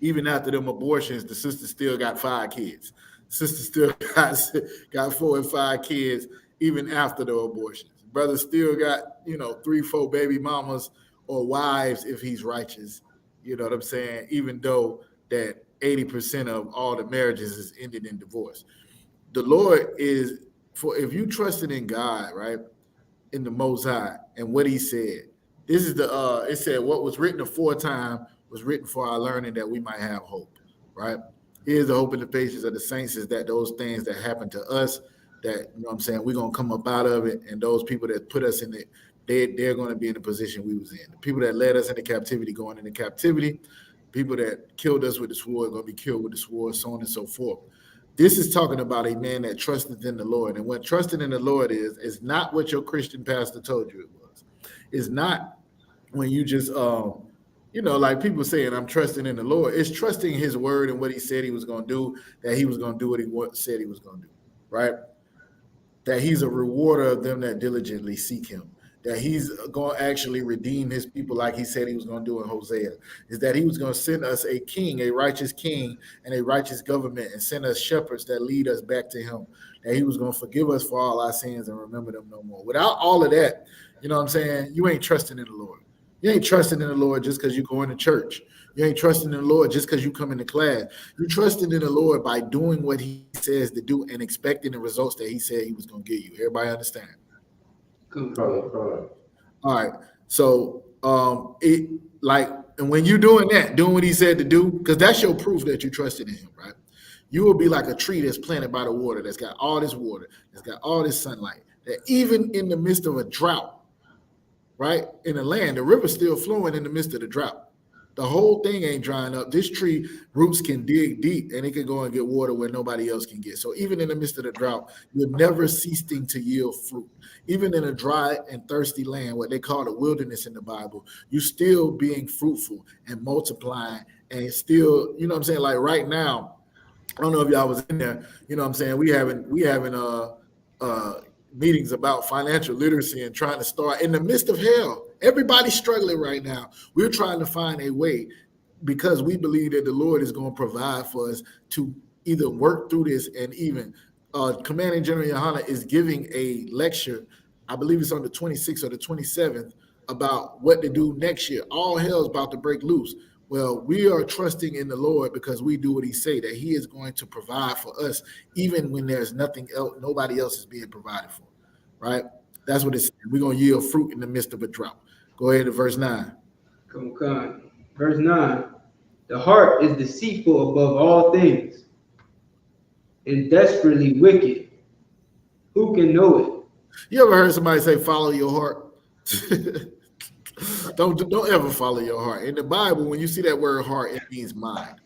even after them abortions, the sister still got 5 kids. Sister still got 4 and 5 kids, even after the abortions. Brother still got, 3, 4 baby mamas or wives if he's righteous. You know what I'm saying? Even though that 80% of all the marriages is ended in divorce. the Lord is for if you trusted in God, right, in the Most High and what He said. This is the it said what was written aforetime was written for our learning that we might have hope, right? Here's the hope in the faces of the saints is that those things that happen to us, that you know what I'm saying, we're gonna come up out of it, and those people that put us in it, they're gonna be in the position we was in. The people that led us into captivity going into captivity, people that killed us with the sword gonna be killed with the sword, so on and so forth. This is talking about a man that trusted in the Lord. And what trusting in the Lord is not what your Christian pastor told you it was. It's not when you just, you know, like people saying, I'm trusting in the Lord. It's trusting his word and what he said he was going to do, that he was going to do what he said he was going to do, right? That he's a rewarder of them that diligently seek him. That he's going to actually redeem his people like he said he was going to do in Hosea, is that he was going to send us a king, a righteous king, and a righteous government, and send us shepherds that lead us back to him, that he was going to forgive us for all our sins and remember them no more. Without all of that, you know what I'm saying, you ain't trusting in the Lord. You ain't trusting in the Lord just because you're going to church. You ain't trusting in the Lord just because you come into class. You're trusting in the Lord by doing what he says to do and expecting the results that he said he was going to give you. Everybody understand? All right. So it like, and when you're doing that, doing what he said to do, because that's your proof that you trusted in him, right? You will be like a tree that's planted by the water, that's got all this water, that's got all this sunlight, that even in the midst of a drought, right, in the land, the river's still flowing in the midst of the drought. The whole thing ain't drying up. This tree roots can dig deep and it can go and get water where nobody else can get. So even in the midst of the drought, you're never ceasing to yield fruit. Even in a dry and thirsty land, what they call the wilderness in the Bible, you're still being fruitful and multiplying and still, you know what I'm saying? Like right now, I don't know if y'all was in there, you know what I'm saying? We having meetings about financial literacy and trying to start in the midst of hell. Everybody's struggling right now. We're trying to find a way because we believe that the Lord is going to provide for us to either work through this, and even Commanding General YAHANNA is giving a lecture, I believe it's on the 26th or the 27th, about what to do next year. All hell's about to break loose. Well, we are trusting in the Lord because we do what he say, that he is going to provide for us, even when there's nothing else, nobody else is being provided for, right? That's what it's saying. We're going to yield fruit in the midst of a drought. Go ahead to verse 9. Come on. Verse 9. The heart is deceitful above all things and desperately wicked. Who can know it? You ever heard somebody say, follow your heart? Don't ever follow your heart. In the Bible, when you see that word heart, it means mind.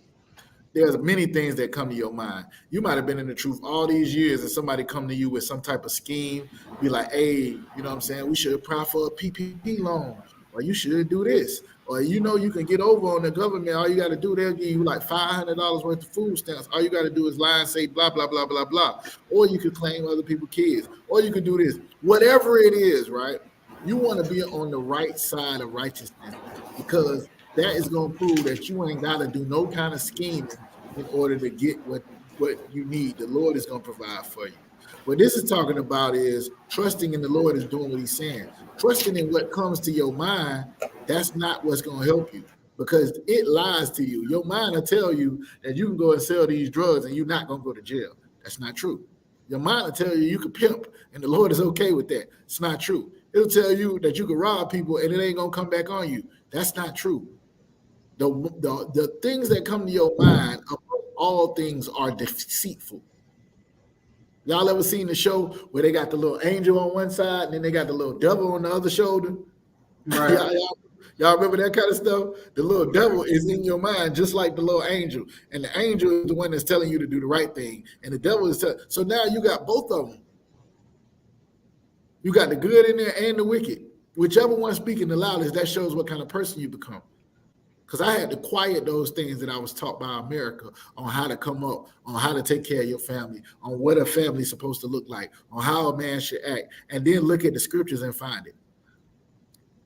There's many things that come to your mind. You might have been in the truth all these years and somebody come to you with some type of scheme, be like, hey, you know what I'm saying? We should apply for a PPP loan, or you should do this. Or, you know, you can get over on the government. All you got to do, they'll give you like $500 worth of food stamps. All you got to do is lie and say blah, blah, blah, blah, blah. Or you could claim other people's kids. Or you could do this. Whatever it is, right? You want to be on the right side of righteousness, because that is going to prove that you ain't got to do no kind of scheming in order to get what you need. The Lord is going to provide for you. What this is talking about is trusting in the Lord is doing what he's saying. Trusting in what comes to your mind, that's not what's going to help you, because it lies to you. Your mind will tell you that you can go and sell these drugs and you're not going to go to jail. That's not true. Your mind will tell you you can pimp and the Lord is okay with that. It's not true. It'll tell you that you can rob people and it ain't going to come back on you. That's not true. The things that come to your mind, above all things, are deceitful. Y'all ever seen the show where they got the little angel on one side and then they got the little devil on the other shoulder? Right. Y'all remember that kind of stuff? The little devil is in your mind just like the little angel. And the angel is the one that's telling you to do the right thing. And the devil is so now you got both of them. You got the good in there and the wicked. Whichever one speaking the loudest, that shows what kind of person you become. Because I had to quiet those things that I was taught by America on how to come up, on how to take care of your family, on what a family is supposed to look like, on how a man should act, and then look at the scriptures and find it.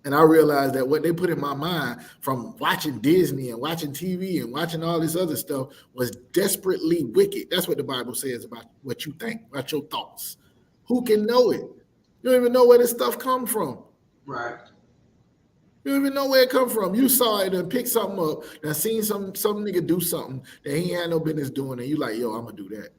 And I realized that what they put in my mind from watching Disney and watching TV and watching all this other stuff was desperately wicked. That's what the Bible says about what you think, about your thoughts. Who can know it? You don't even know where this stuff come from. Right. You don't even know where it come from. You saw it and picked something up and seen some nigga do something that he had no business doing, and you like, yo, I'm gonna do that.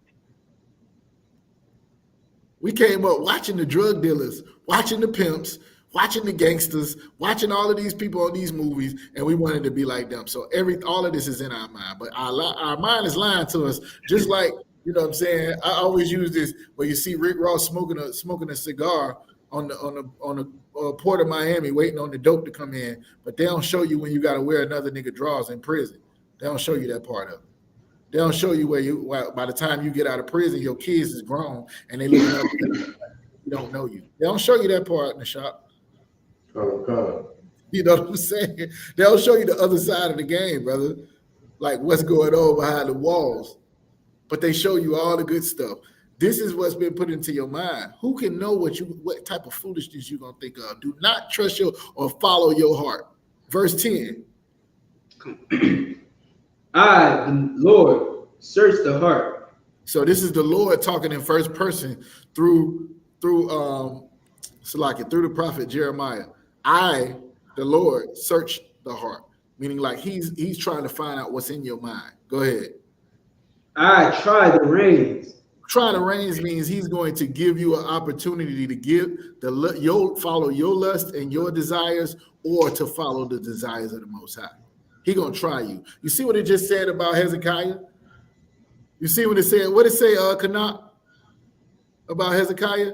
We came up watching the drug dealers, watching the pimps, watching the gangsters, watching all of these people on these movies, and we wanted to be like them. So all of this is in our mind, but our mind is lying to us. Just like, you know what I'm saying? I always use this where you see Rick Ross smoking a cigar on the port of Miami, waiting on the dope to come in, but they don't show you when you got to wear another nigga drawers in prison. They don't show you that part of it. They don't show you where by the time you get out of prison, your kids is grown and they looking up. You don't know you. They don't show you that part in the shop. Okay. You know what I'm saying? They'll show you the other side of the game, brother. Like what's going on behind the walls. But they show you all the good stuff. This is what's been put into your mind. Who can know what type of foolishness you're gonna think of? Do not trust or follow your heart. Verse 10. I, the Lord, search the heart. So this is the Lord talking in first person through the prophet Jeremiah. I, the Lord, search the heart, meaning like he's trying to find out what's in your mind. Go ahead. I try the reins. Try the reins means he's going to give you an opportunity to follow your lust and your desires, or to follow the desires of the Most High. He's gonna try you. You see what it just said about Hezekiah? You see what it said? What it say, Kanat, about Hezekiah?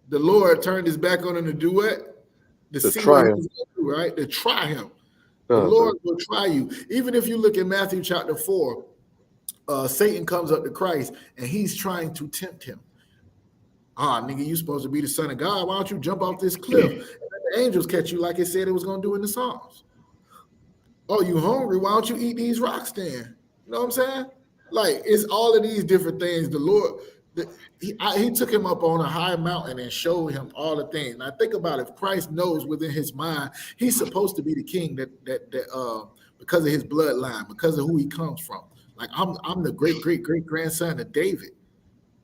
The Lord turned his back on him to do what? To try him, right? To try him. The Lord will try you. Even if you look at Matthew chapter 4, Satan comes up to Christ and he's trying to tempt him. Nigga, you supposed to be the son of God. Why don't you jump off this cliff? And the angels catch you like it said it was going to do in the Psalms. Oh, you hungry? Why don't you eat these rocks then? You know what I'm saying? Like, it's all of these different things. The Lord, he took him up on a high mountain and showed him all the things. Now, think about it. If Christ knows within his mind, he's supposed to be the king that because of his bloodline, because of who he comes from. Like, I'm the great grandson of David.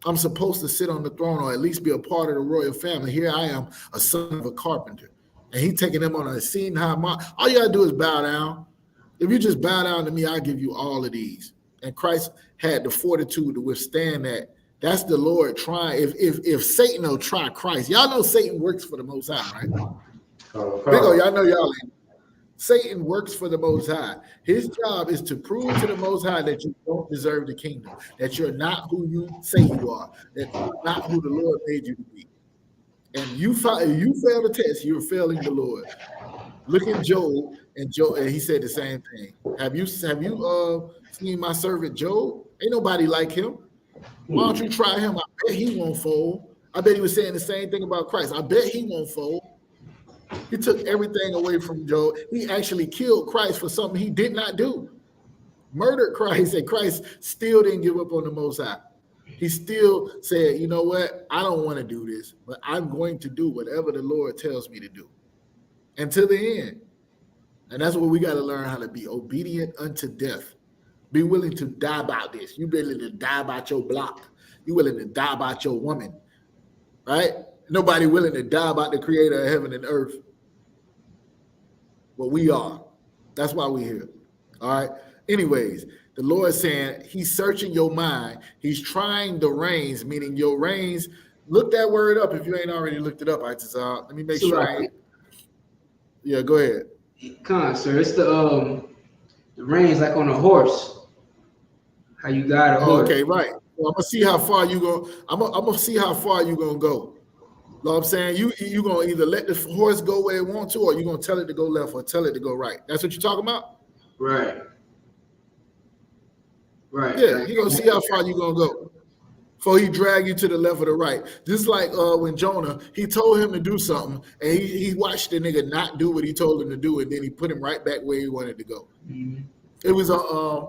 I'm supposed to sit on the throne or at least be a part of the royal family. Here I am, a son of a carpenter. And he taking him on a scene high mountain. All you got to do is bow down. If you just bow down to me, I'll give you all of these. And Christ had the fortitude to withstand that. That's the Lord trying. If Satan will try Christ, y'all know Satan works for the Most High, right? Y'all know y'all ain't. Satan works for the Most High. His job is to prove to the Most High that you don't deserve the kingdom, that you're not who you say you are, that you're not who the Lord made you to be. And you fail the test, you're failing the Lord. Look at Job, and he said the same thing. Have you seen my servant Job? Ain't nobody like him. Why don't you try him? I bet he won't fold. I bet he was saying the same thing about Christ. I bet he won't fold. He took everything away from Job. He actually killed Christ for something he did not do. Murdered Christ, and Christ still didn't give up on the Most High. He still said, you know what? I don't want to do this, but I'm going to do whatever the Lord tells me to do until the end. And that's what we got to learn how to be obedient unto death. Be willing to die about this. You willing to die about your block. You willing to die about your woman, right? Nobody willing to die about the creator of heaven and earth. But we are. That's why we're here. All right. Anyways, the Lord saying he's searching your mind. He's trying the reins, meaning your reins. Look that word up if you ain't already looked it up. Let me make sure. Yeah, go ahead. Come on, sir. It's the reins like on a horse. How you guide a horse. Okay, right. Well, I'm gonna see how far you go. I'm gonna see how far you gonna go. You know what I'm saying? You gonna either let the horse go where it wants to, or you gonna tell it to go left or tell it to go right. That's what you're talking about? Right. Right. Yeah, you're gonna see how far you gonna go before he drag you to the left or the right. Just like when Jonah, he told him to do something, and he watched the nigga not do what he told him to do, and then he put him right back where he wanted to go. Mm-hmm. It was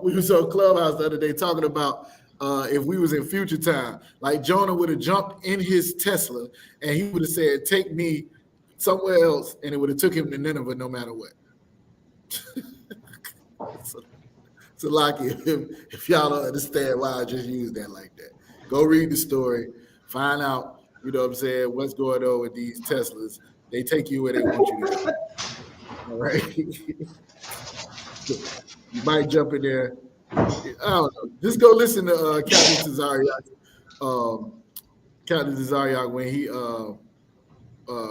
we was on Clubhouse the other day talking about if we was in future time, like Jonah would have jumped in his Tesla and he would have said, "Take me somewhere else," and it would have took him to Nineveh no matter what. So like if y'all don't understand why I just used that like that, go read the story, find out, you know what I'm saying, what's going on with these Teslas. They take you where they want you to go. All right. You might jump in there. I don't know. Just go listen to Captain Cesariak's Captain Zariak when he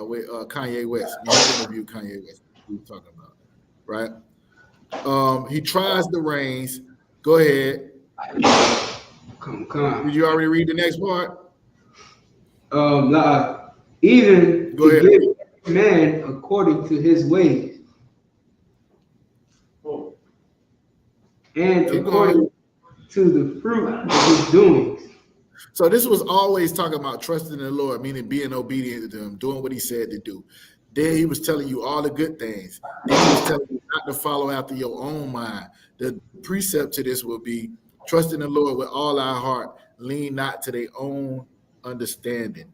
with Kanye West, when he interviewed Kanye West, we were talking about, right? He tries the reins. Go ahead. Come. Did you already read the next part? Even Go to ahead. give every man according to his ways, and Keep according going. to the fruit of his doings. So this was always talking about trusting in the Lord, meaning being obedient to him, doing what he said to do. Then he was telling you all the good things. Then he was telling you not to follow after your own mind. The precept to this will be trust in the Lord with all our heart, lean not to their own understanding.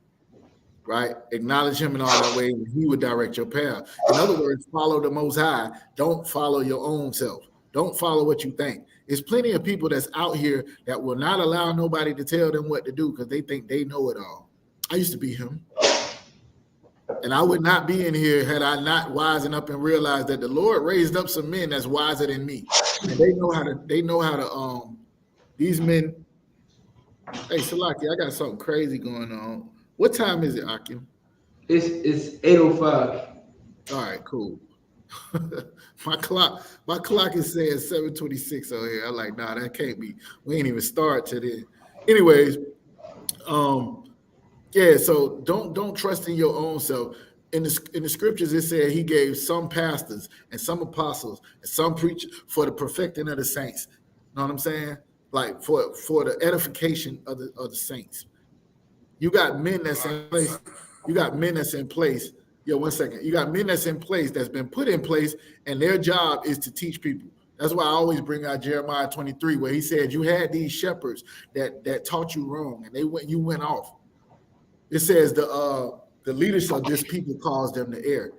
Right? Acknowledge him in all that way, and he would direct your path. In other words, follow the Most High. Don't follow your own self. Don't follow what you think. There's plenty of people that's out here that will not allow nobody to tell them what to do because they think they know it all. I used to be him. And I would not be in here had I not wisen up and realized that the Lord raised up some men that's wiser than me. And they know how to these men. Hey, Salaki, I got something crazy going on. What time is it, Akim? It's 8:05. All right, cool. my clock is saying 7:26 over here. I'm like, nah, that can't be. We ain't even start to this. Anyways, yeah, so don't trust in your own self. In the scriptures, it said he gave some pastors and some apostles and some preachers for the perfecting of the saints. Know what I'm saying? Like for the edification of the saints. You got men that's in place. You got men that's in place. Yo, 1 second. You got men that's in place that's been put in place, and their job is to teach people. That's why I always bring out Jeremiah 23, where he said you had these shepherds that taught you wrong, and you went off. It says the leaders of this people cause them to err,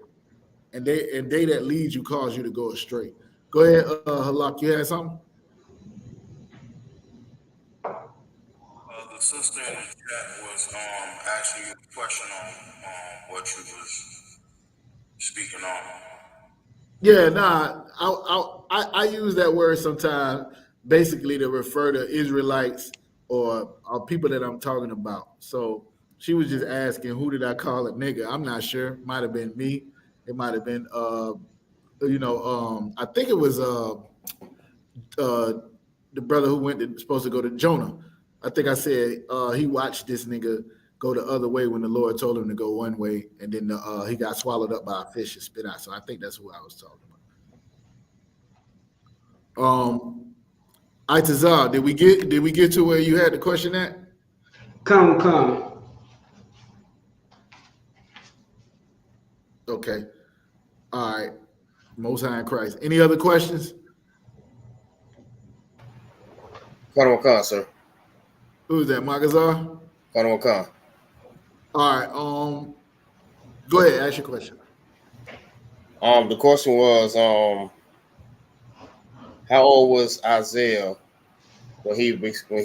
and they that lead you cause you to go astray. Go ahead, Halak, you had something? The sister in the chat was asking you a question on what you was speaking on. Yeah, nah, I use that word sometimes basically to refer to Israelites or people that I'm talking about. So she was just asking, who did I call a nigga? I'm not sure. Might have been me. It might have been I think it was the brother who supposed to go to Jonah. I think I said he watched this nigga go the other way when the Lord told him to go one way, and then he got swallowed up by a fish and spit out. So I think that's who I was talking about. Itazar, did we get to where you had the question at? Come. Okay. All right. Most High in Christ. Any other questions? Khan Khan, sir. Who's that, Magazar? Khan Khan. All right. Go ahead. Ask your question. The question was, how old was Isaiah when he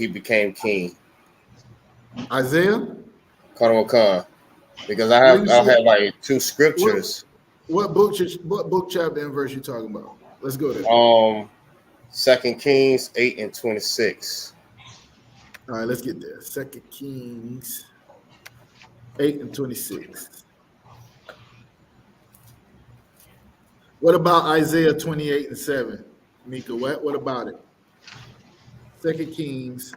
became king? Isaiah? Khan Khan. Because I have like two scriptures. What book chapter and verse you talking about? Let's go there. 2 Kings 8:26. All right, let's get there. 2 Kings 8:26. What about Isaiah 28:7? Mika, what about it? 2 Kings,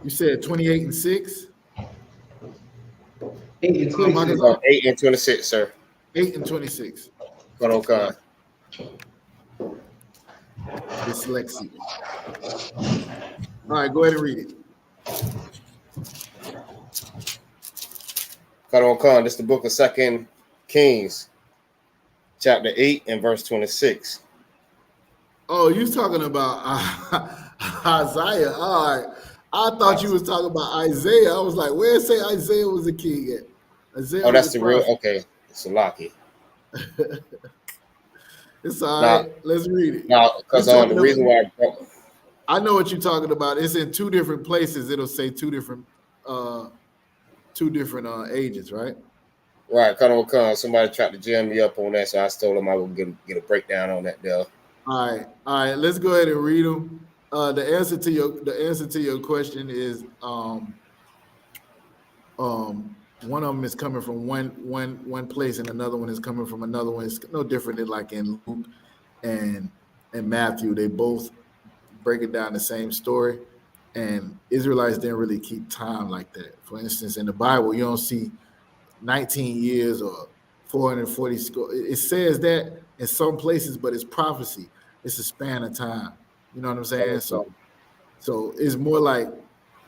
you said 28:6? 8:26. 8:26, sir. 8:26. Okay. Dyslexia. All right, go ahead and read it. Khan, this is the book of 2 Kings, chapter 8 and verse 26. Oh, you talking about Isaiah? All right. I thought you was talking about Isaiah. I was like, where say Isaiah was a king at? Isaiah that's the real. Okay, it's a Lucky. It's all right. Let's read it. Now, because the reason why I know what you're talking about. It's in two different places. It'll say two different ages, right? Right. Khan. Somebody tried to jam me up on that, so I told him I would get a breakdown on that there. All right. Let's go ahead and read them. The answer to your question is One of them is coming from one place, and another one is coming from another one. It's no different than like in Luke and Matthew. They both breaking down the same story, and Israelites didn't really keep time like that. For instance, in the Bible, you don't see 19 years or 440. It says that in some places, but it's prophecy. It's a span of time. You know what I'm saying? So it's more like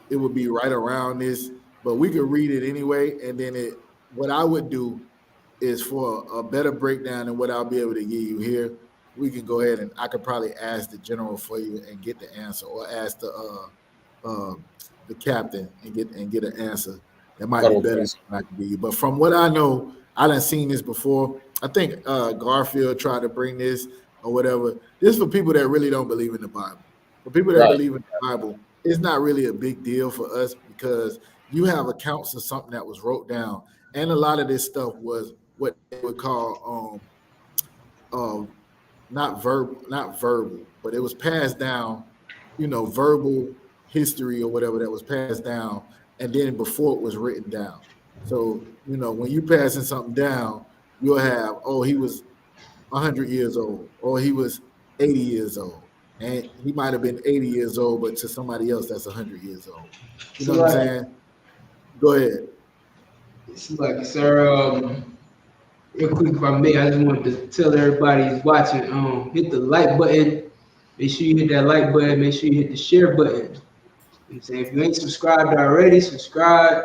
it would be right around this, but we could read it anyway. And then what I would do is for a better breakdown than what I'll be able to give you here. We can go ahead and I could probably ask the general for you and get the answer, or ask the captain and get an answer. That might be better than I can give you. But from what I know, I done seen this before. I think Garfield tried to bring this or whatever. This is for people that really don't believe in the Bible. For people that believe in the Bible, it's not really a big deal for us because you have accounts of something that was wrote down, and a lot of this stuff was what they would call not verbal, but it was passed down, verbal history or whatever that was passed down, and then before it was written down. So, when you passing something down, you'll have, he was 100 years old, or he was 80 years old. And he might have been 80 years old, but to somebody else, that's 100 years old. You know what I'm saying? Go ahead. It's like, sir, real quick, if I may, I just wanted to tell everybody who's watching, hit the like button. Make sure you hit that like button. Make sure you hit the share button. You know what I'm saying? If you ain't subscribed already, subscribe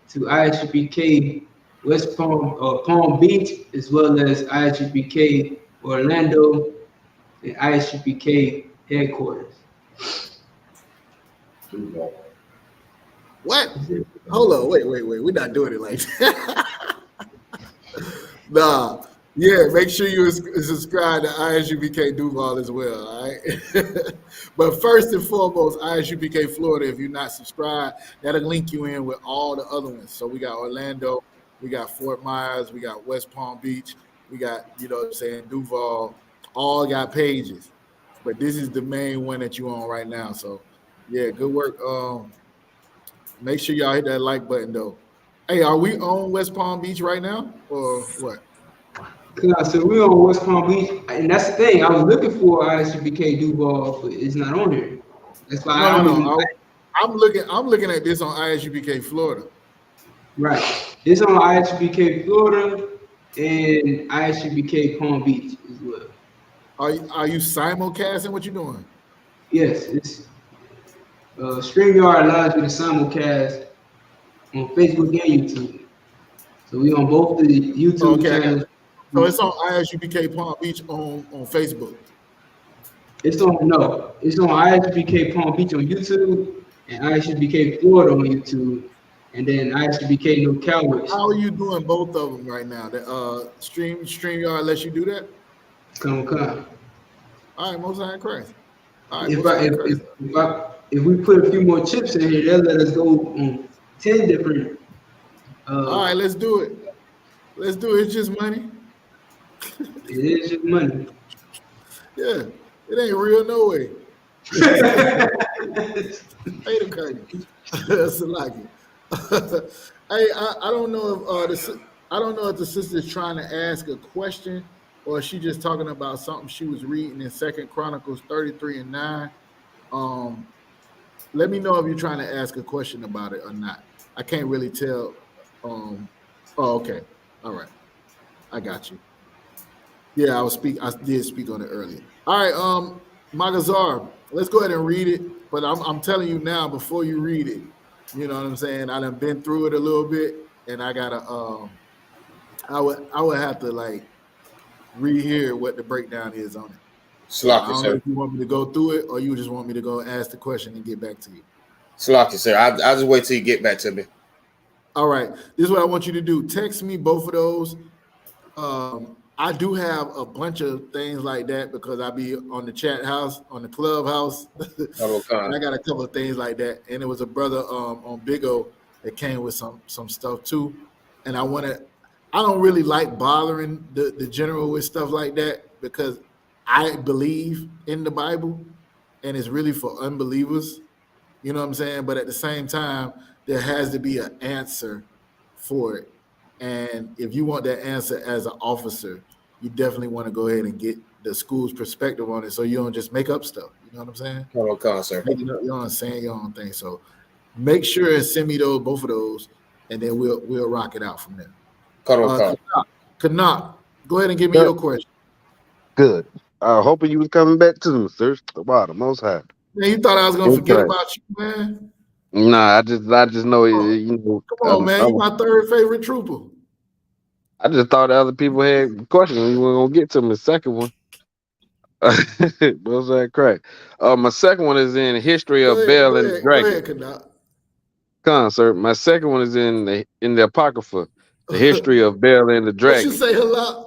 to I.S.U.P.K West Palm Beach, as well as I.S.U.P.K Orlando and I.S.U.P.K headquarters. What? Hold on, wait. We're not doing it like that. Nah. Yeah, make sure you subscribe to I.S.U.P.K Duval as well, all right? But first and foremost, I.S.U.P.K Florida, if you're not subscribed, that'll link you in with all the other ones. So we got Orlando, we got Fort Myers, we got West Palm Beach, we got, Duval, all got pages. But this is the main one that you're on right now. So, yeah, good work. Make sure y'all hit that like button, though. Hey, are we on West Palm Beach right now, or what? So we're on West Palm Beach, and that's the thing. I was looking for I.S.U.P.K Duval, but it's not on here. That's why I'm looking at this on I.S.U.P.K Florida. Right. It's on I.S.U.P.K Florida and I.S.U.P.K Palm Beach as well. Are you simulcasting? What you doing? Yes, it's StreamYard allows you to simulcast on Facebook and YouTube. So we on both the YouTube channels. So it's on I.S.U.P.K Palm Beach on Facebook. It's on I.S.U.P.K Palm Beach on YouTube and I.S.U.P.K Florida on YouTube, and then I.S.U.P.K No Cowboys. How are you doing both of them right now? The StreamYard lets you do that? Come. All right, Most High Christ. All right, if we put a few more chips in here, they'll let us go on 10 different. All right, let's do it. It's just money. It is just money. Yeah, it ain't real, no way. Hey, the curtain. That's like it. Hey, I don't know if the sister's trying to ask a question, or is she just talking about something she was reading in 2 Chronicles 33:9. Let me know if you're trying to ask a question about it or not. I can't really tell. Okay. All right. I got you. Yeah, I did speak on it earlier. All right, Magazar, let's go ahead and read it. But I'm telling you now, before you read it, you know what I'm saying? I done been through it a little bit, and I gotta I would have to like rehear what the breakdown is on it. Slocky, I don't know if you want me to go through it, or you just want me to go ask the question and get back to you. Slocky, sir. I'll just wait till you get back to me. All right. This is what I want you to do. Text me both of those. I do have a bunch of things like that because I be on the chat house, on the clubhouse. And I got a couple of things like that. And it was a brother on Big O that came with some stuff too. And I don't really like bothering the general with stuff like that because I believe in the Bible and it's really for unbelievers. You know what I'm saying? But at the same time, there has to be an answer for it. And if you want that answer as an officer, you definitely want to go ahead and get the school's perspective on it, so you don't just make up stuff. You know what I'm saying? Sir. You know what I'm saying? Your own thing. So make sure and send me both of those, and then we'll rock it out from there. Canuck, go ahead and give me your question. Good. Hoping you was coming back to them, sir. The bottom, most high. Man, you thought I was gonna forget about you, man? Nah, I just know you know. Come on, man. You my third favorite trooper. I just thought other people had questions. We weren't gonna get to the second one. Those are crack. My second one is in history of Bel and the Dragon. Go ahead, Canuck. Come on, sir. My second one is in the Apocrypha, the history of Bel and the Dragon. What you say, hello?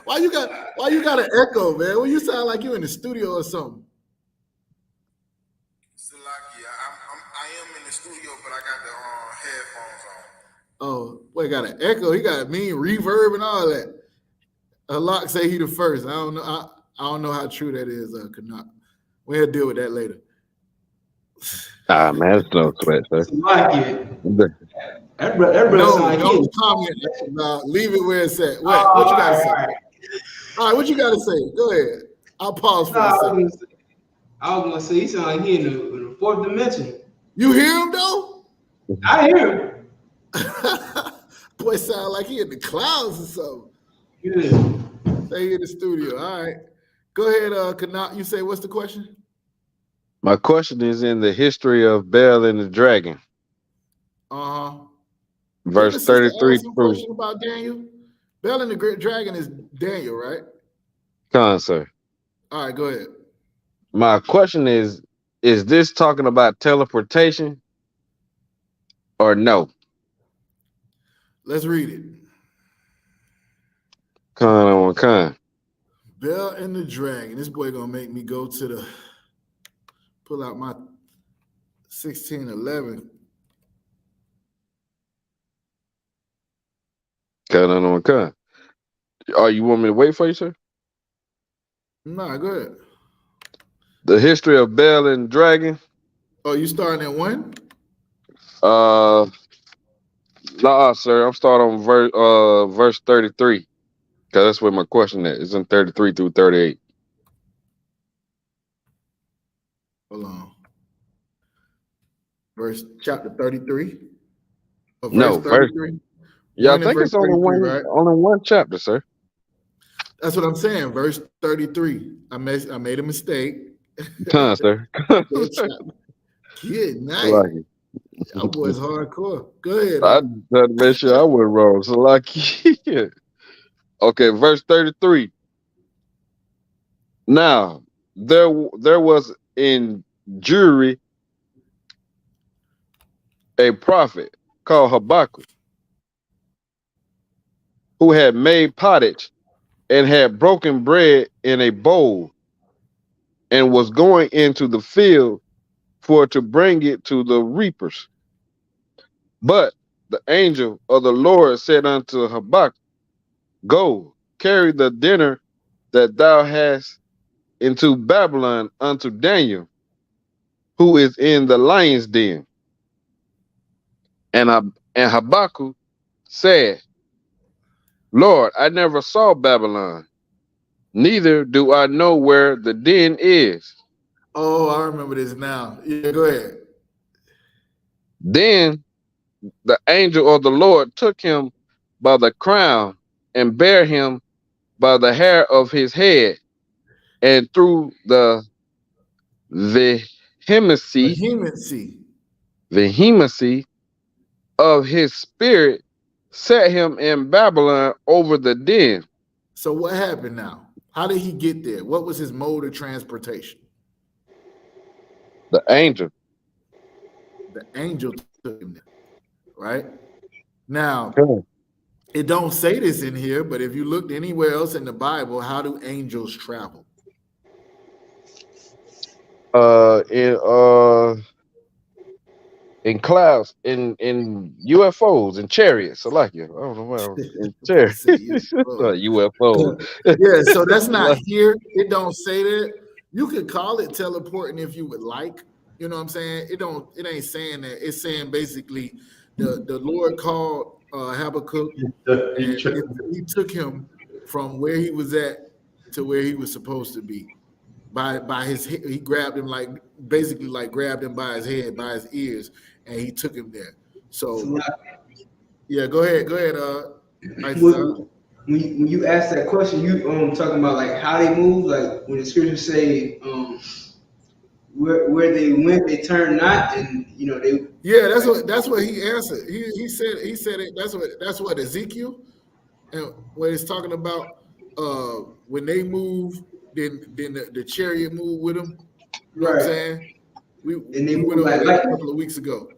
Why you got an echo, man? Well, you sound like you in the studio or something. I am in the studio, but I got the headphones on. Oh, boy, got an echo. He got a mean reverb and all that. Halak say he the first. I don't know. I don't know how true that is, Canuck. We'll deal with that later. Man, it's no sweat, sir. That brother don't comment about. Leave it where it's at. What you gotta say? All right, what you gotta say? Go ahead. I'll pause for a second. I was gonna say he sound like he in the fourth dimension. You hear him though? I hear him. Boy, sound like he in the clouds or something. Yeah. Stay in the studio. All right. Go ahead, Canuck. You say what's the question? My question is in the history of Bel and the Dragon. Verse 33 through. Question about Daniel. Bel and the Great Dragon is Daniel, right? Come on, sir. All right, go ahead. My question is this talking about teleportation or no? Let's read it. Con. Bel and the Dragon. This boy gonna make me go to pull out my 1611. Con. Oh, you want me to wait for you, sir? No, go ahead. The history of Bel and Dragon. Oh, you starting at 1? Nah, sir. I'm starting on verse 33. Because that's where my question is. It's in 33 through 38. Hold on. Chapter 33? No, verse 33? Yeah, I think it's only one chapter, sir. That's what I'm saying. Verse 33. I made a mistake. Sir. Good night. That boy's hardcore. Go ahead. I just had to make sure I went wrong. So okay, verse 33. Now, there was in Jewry a prophet called Habakkuk, who had made pottage and had broken bread in a bowl and was going into the field for to bring it to the reapers. But the angel of the Lord said unto Habakkuk, Go, carry the dinner that thou hast into Babylon unto Daniel, who is in the lion's den. And Habakkuk said, Lord, I never saw Babylon, neither do I know where the den is. Oh, I remember this now. Yeah, go ahead. Then the angel of the Lord took him by the crown and bare him by the hair of his head, and through the vehemency of his spirit set him in Babylon over the den. So what happened now? How did he get there? What was his mode of transportation? The angel. The angel took him there, right? Now, it don't say this in here, but if you looked anywhere else in the Bible, how do angels travel? In clouds, in UFOs, in chariots. I like you. I don't know why. In chariots. UFOs. Yeah, so that's not here. It don't say that. You could call it teleporting if you would like. You know what I'm saying? It ain't saying that. It's saying basically the Lord called Habakkuk, and he took him from where he was at to where he was supposed to be. By his, he grabbed him, like basically like grabbed him by his head, by his ears, and he took him there. So yeah, go ahead. When you ask that question, you talking about like how they move, like when the scriptures say where they went, they turned not, and you know they. Yeah, that's what he answered. He said it. That's what Ezekiel, and when it's talking about when they move, then the chariot moved with them. You know what I'm saying? We went over that a couple of weeks ago.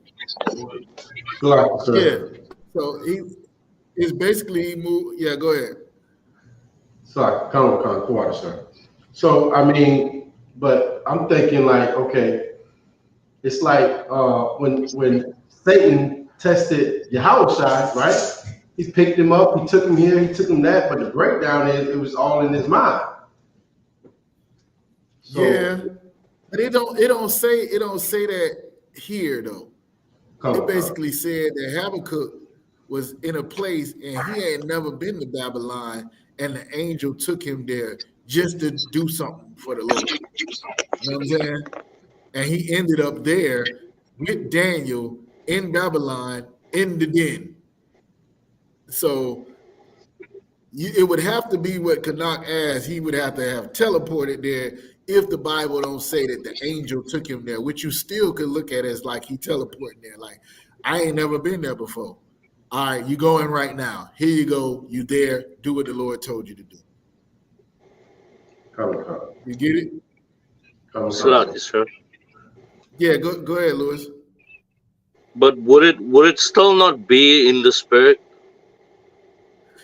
Yeah. So it's basically he moved. Yeah, go ahead. Sorry, come on, sir. So I mean, but I'm thinking like, okay, it's like when Satan tested Yahushua, right? He picked him up, he took him here, he took him that, but the breakdown is it was all in his mind. So, yeah, but it don't say that here though. It basically said that Habakkuk was in a place and he had never been to Babylon, and the angel took him there just to do something for the Lord. You know what I'm saying? And he ended up there with Daniel in Babylon in the den. So it would have to be what Canuck asked. He would have to have teleported there if the Bible don't say that the angel took him there, which you still could look at as like he teleporting there. Like, I ain't never been there before. All right, you going right now. Here you go. You there. Do what the Lord told you to do. You get it? Sir. Yeah, go ahead, Louis. But would it still not be in the spirit?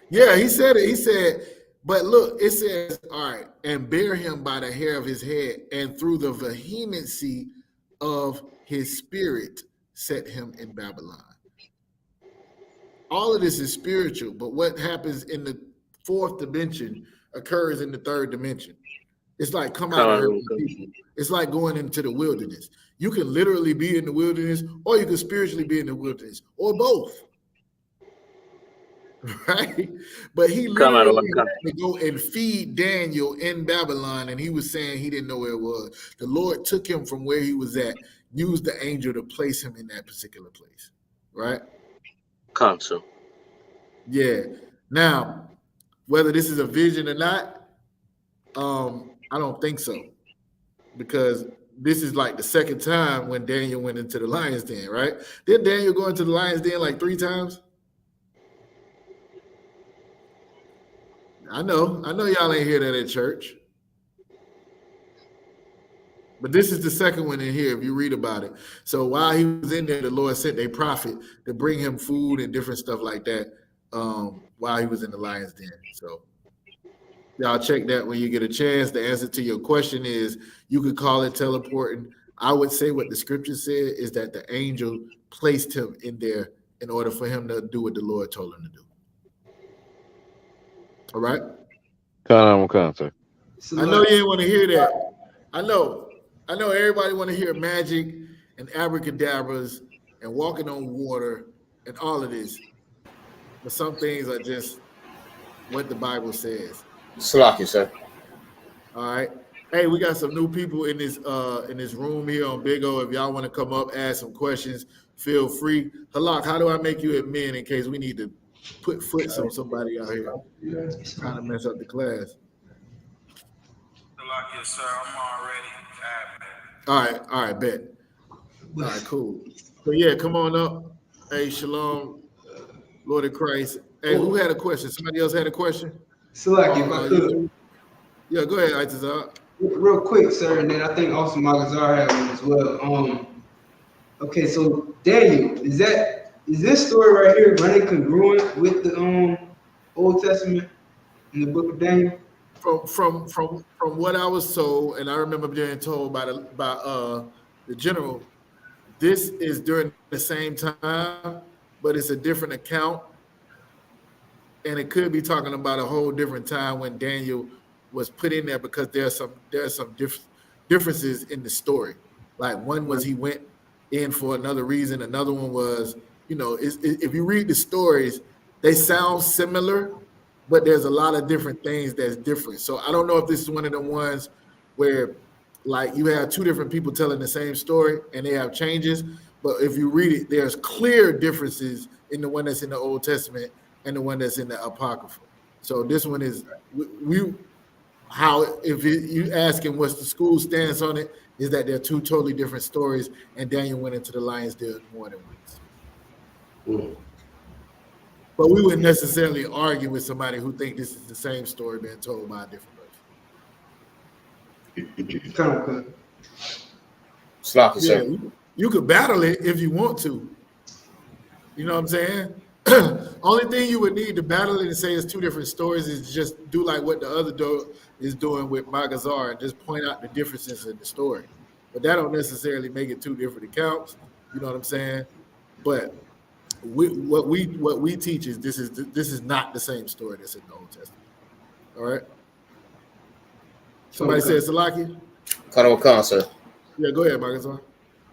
Yeah, he said it. He said, but look, it says, all right, and bear him by the hair of his head, and through the vehemency of his spirit set him in Babylon. All of this is spiritual, but what happens in the fourth dimension occurs in the third dimension. It's like come out of her people. It's like going into the wilderness. You can literally be in the wilderness, or you can spiritually be in the wilderness, or both. Right? But he literally had to go and feed Daniel in Babylon, and he was saying he didn't know where it was. The Lord took him from where he was at, used the angel to place him in that particular place. Right? Council. Yeah. Now, whether this is a vision or not, I don't think so. Because this is like the second time when Daniel went into the lion's den, right? Didn't Daniel go into the lion's den like 3 times? I know y'all ain't hear that at church. But this is the second one in here, if you read about it. So while he was in there, the Lord sent a prophet to bring him food and different stuff like that while he was in the lion's den. So y'all check that when you get a chance. The answer to your question is you could call it teleporting. I would say what the scripture said is that the angel placed him in there in order for him to do what the Lord told him to do. All right? Contact. I know you didn't want to hear that. I know everybody want to hear magic and abracadabras and walking on water and all of this. But some things are just what the Bible says. Slocky, sir. All right. Hey, we got some new people in this room here on Big O. If y'all want to come up, ask some questions, feel free. Halak, how do I make you admin in case we need to put foots on somebody out here trying to mess up the class? Yes, sir. I'm already admin. All right, bet. All right, cool. So yeah, come on up. Hey, Shalom, Lord of Christ. Hey, who had a question? Somebody else had a question? Select if I could. Yeah, go ahead, Itazar. Real quick, sir, and then I think also Magazar had one as well. Okay, so Daniel, is this story right here running congruent with the Old Testament in the book of Daniel? From what I was told, and I remember being told by the general, this is during the same time, but it's a different account, and it could be talking about a whole different time when Daniel was put in there because there's some differences in the story. Like one was he went in for another reason. Another one was, if you read the stories, they sound similar, but there's a lot of different things that's different. So I don't know if this is one of the ones where like you have two different people telling the same story and they have changes. But if you read it, there's clear differences in the one that's in the Old Testament and the one that's in the Apocrypha. So this one is you ask him what's the school stance on it, is that they're two totally different stories, and Daniel went into the lion's den more than once. But we wouldn't necessarily argue with somebody who think this is the same story being told by a different person. Sloppy, Yeah, sir. you could battle it if you want to. You know what I'm saying? Only thing you would need to battle it and say it's two different stories is just do like what the other is doing with Magazar and just point out the differences in the story. But that don't necessarily make it two different accounts. You know what I'm saying? But what we teach is this is not the same story that's in the Old Testament. All right. Somebody said Salaki? Khan, sir. Yeah, go ahead, Magazar.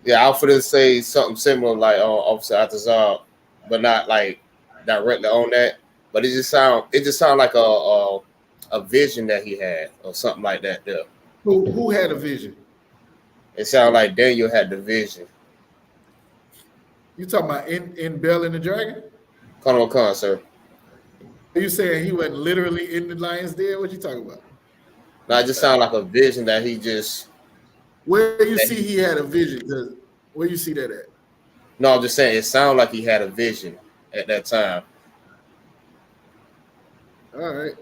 Yeah, I was going to say something similar like Officer Atazar, but not like directly on that. But it just sound like a vision that he had or something like that there. Who had a vision? It sounded like Daniel had the vision. You talking about in Bell and the Dragon? Khan, sir. Are you saying he wasn't literally in the lion's den? What you talking about? No, it just sounded like a vision that he just. Where you see he had a vision? Where you see that at? No, I'm just saying it sounded like he had a vision at that time. All right.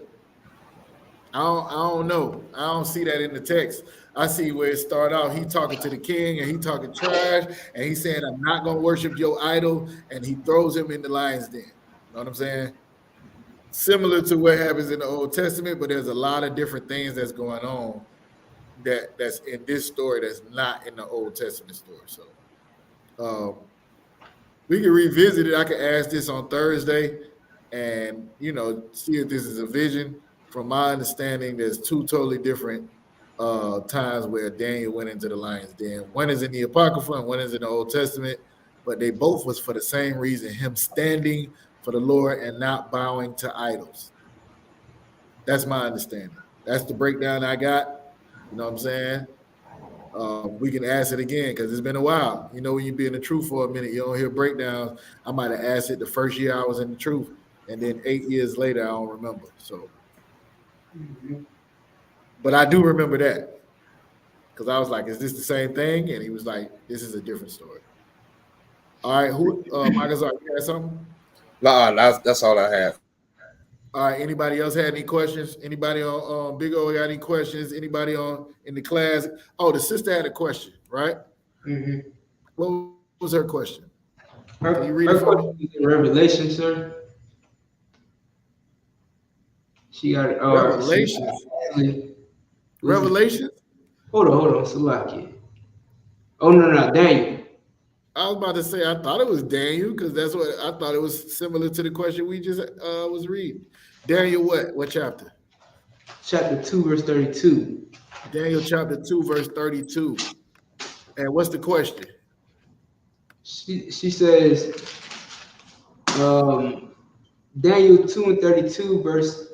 I don't know. I don't see that in the text. I see where it started out. He talking to the king and he talking trash and he saying, "I'm not gonna worship your idol," and he throws him in the lion's den. You know what I'm saying? Similar to what happens in the Old Testament, but there's a lot of different things that's going on that's in this story that's not in the Old Testament story. So we can revisit it. I can ask this on Thursday and see if this is a vision. From my understanding, there's two totally different times where Daniel went into the lion's den. One is in the Apocrypha and one is in the Old Testament, but they both was for the same reason, him standing for the Lord and not bowing to idols. That's my understanding. That's the breakdown I got. You know what I'm saying? We can ask it again because it's been a while. When you be in the truth for a minute, you don't hear breakdowns. I might have asked it the first year I was in the truth, and then 8 years later, I don't remember. So, but I do remember that because I was like, "Is this the same thing?" And he was like, "This is a different story." All right, Marcus, you had something? Nah, that's all I have. All right. Anybody else had any questions? Anybody on Big O got any questions? Anybody in the class? Oh, the sister had a question, right? Mm-hmm. What was her question? Can you read it for me? Revelation, sir. She got Revelations. Revelations. Hold on, Salaki. Oh no, Daniel. I was about to say I thought it was Daniel because that's what I thought it was similar to the question we just was reading. Daniel, what chapter? Chapter 2, verse 32. Daniel chapter 2, verse 32. And what's the question? She says, Daniel 2 and 32, verse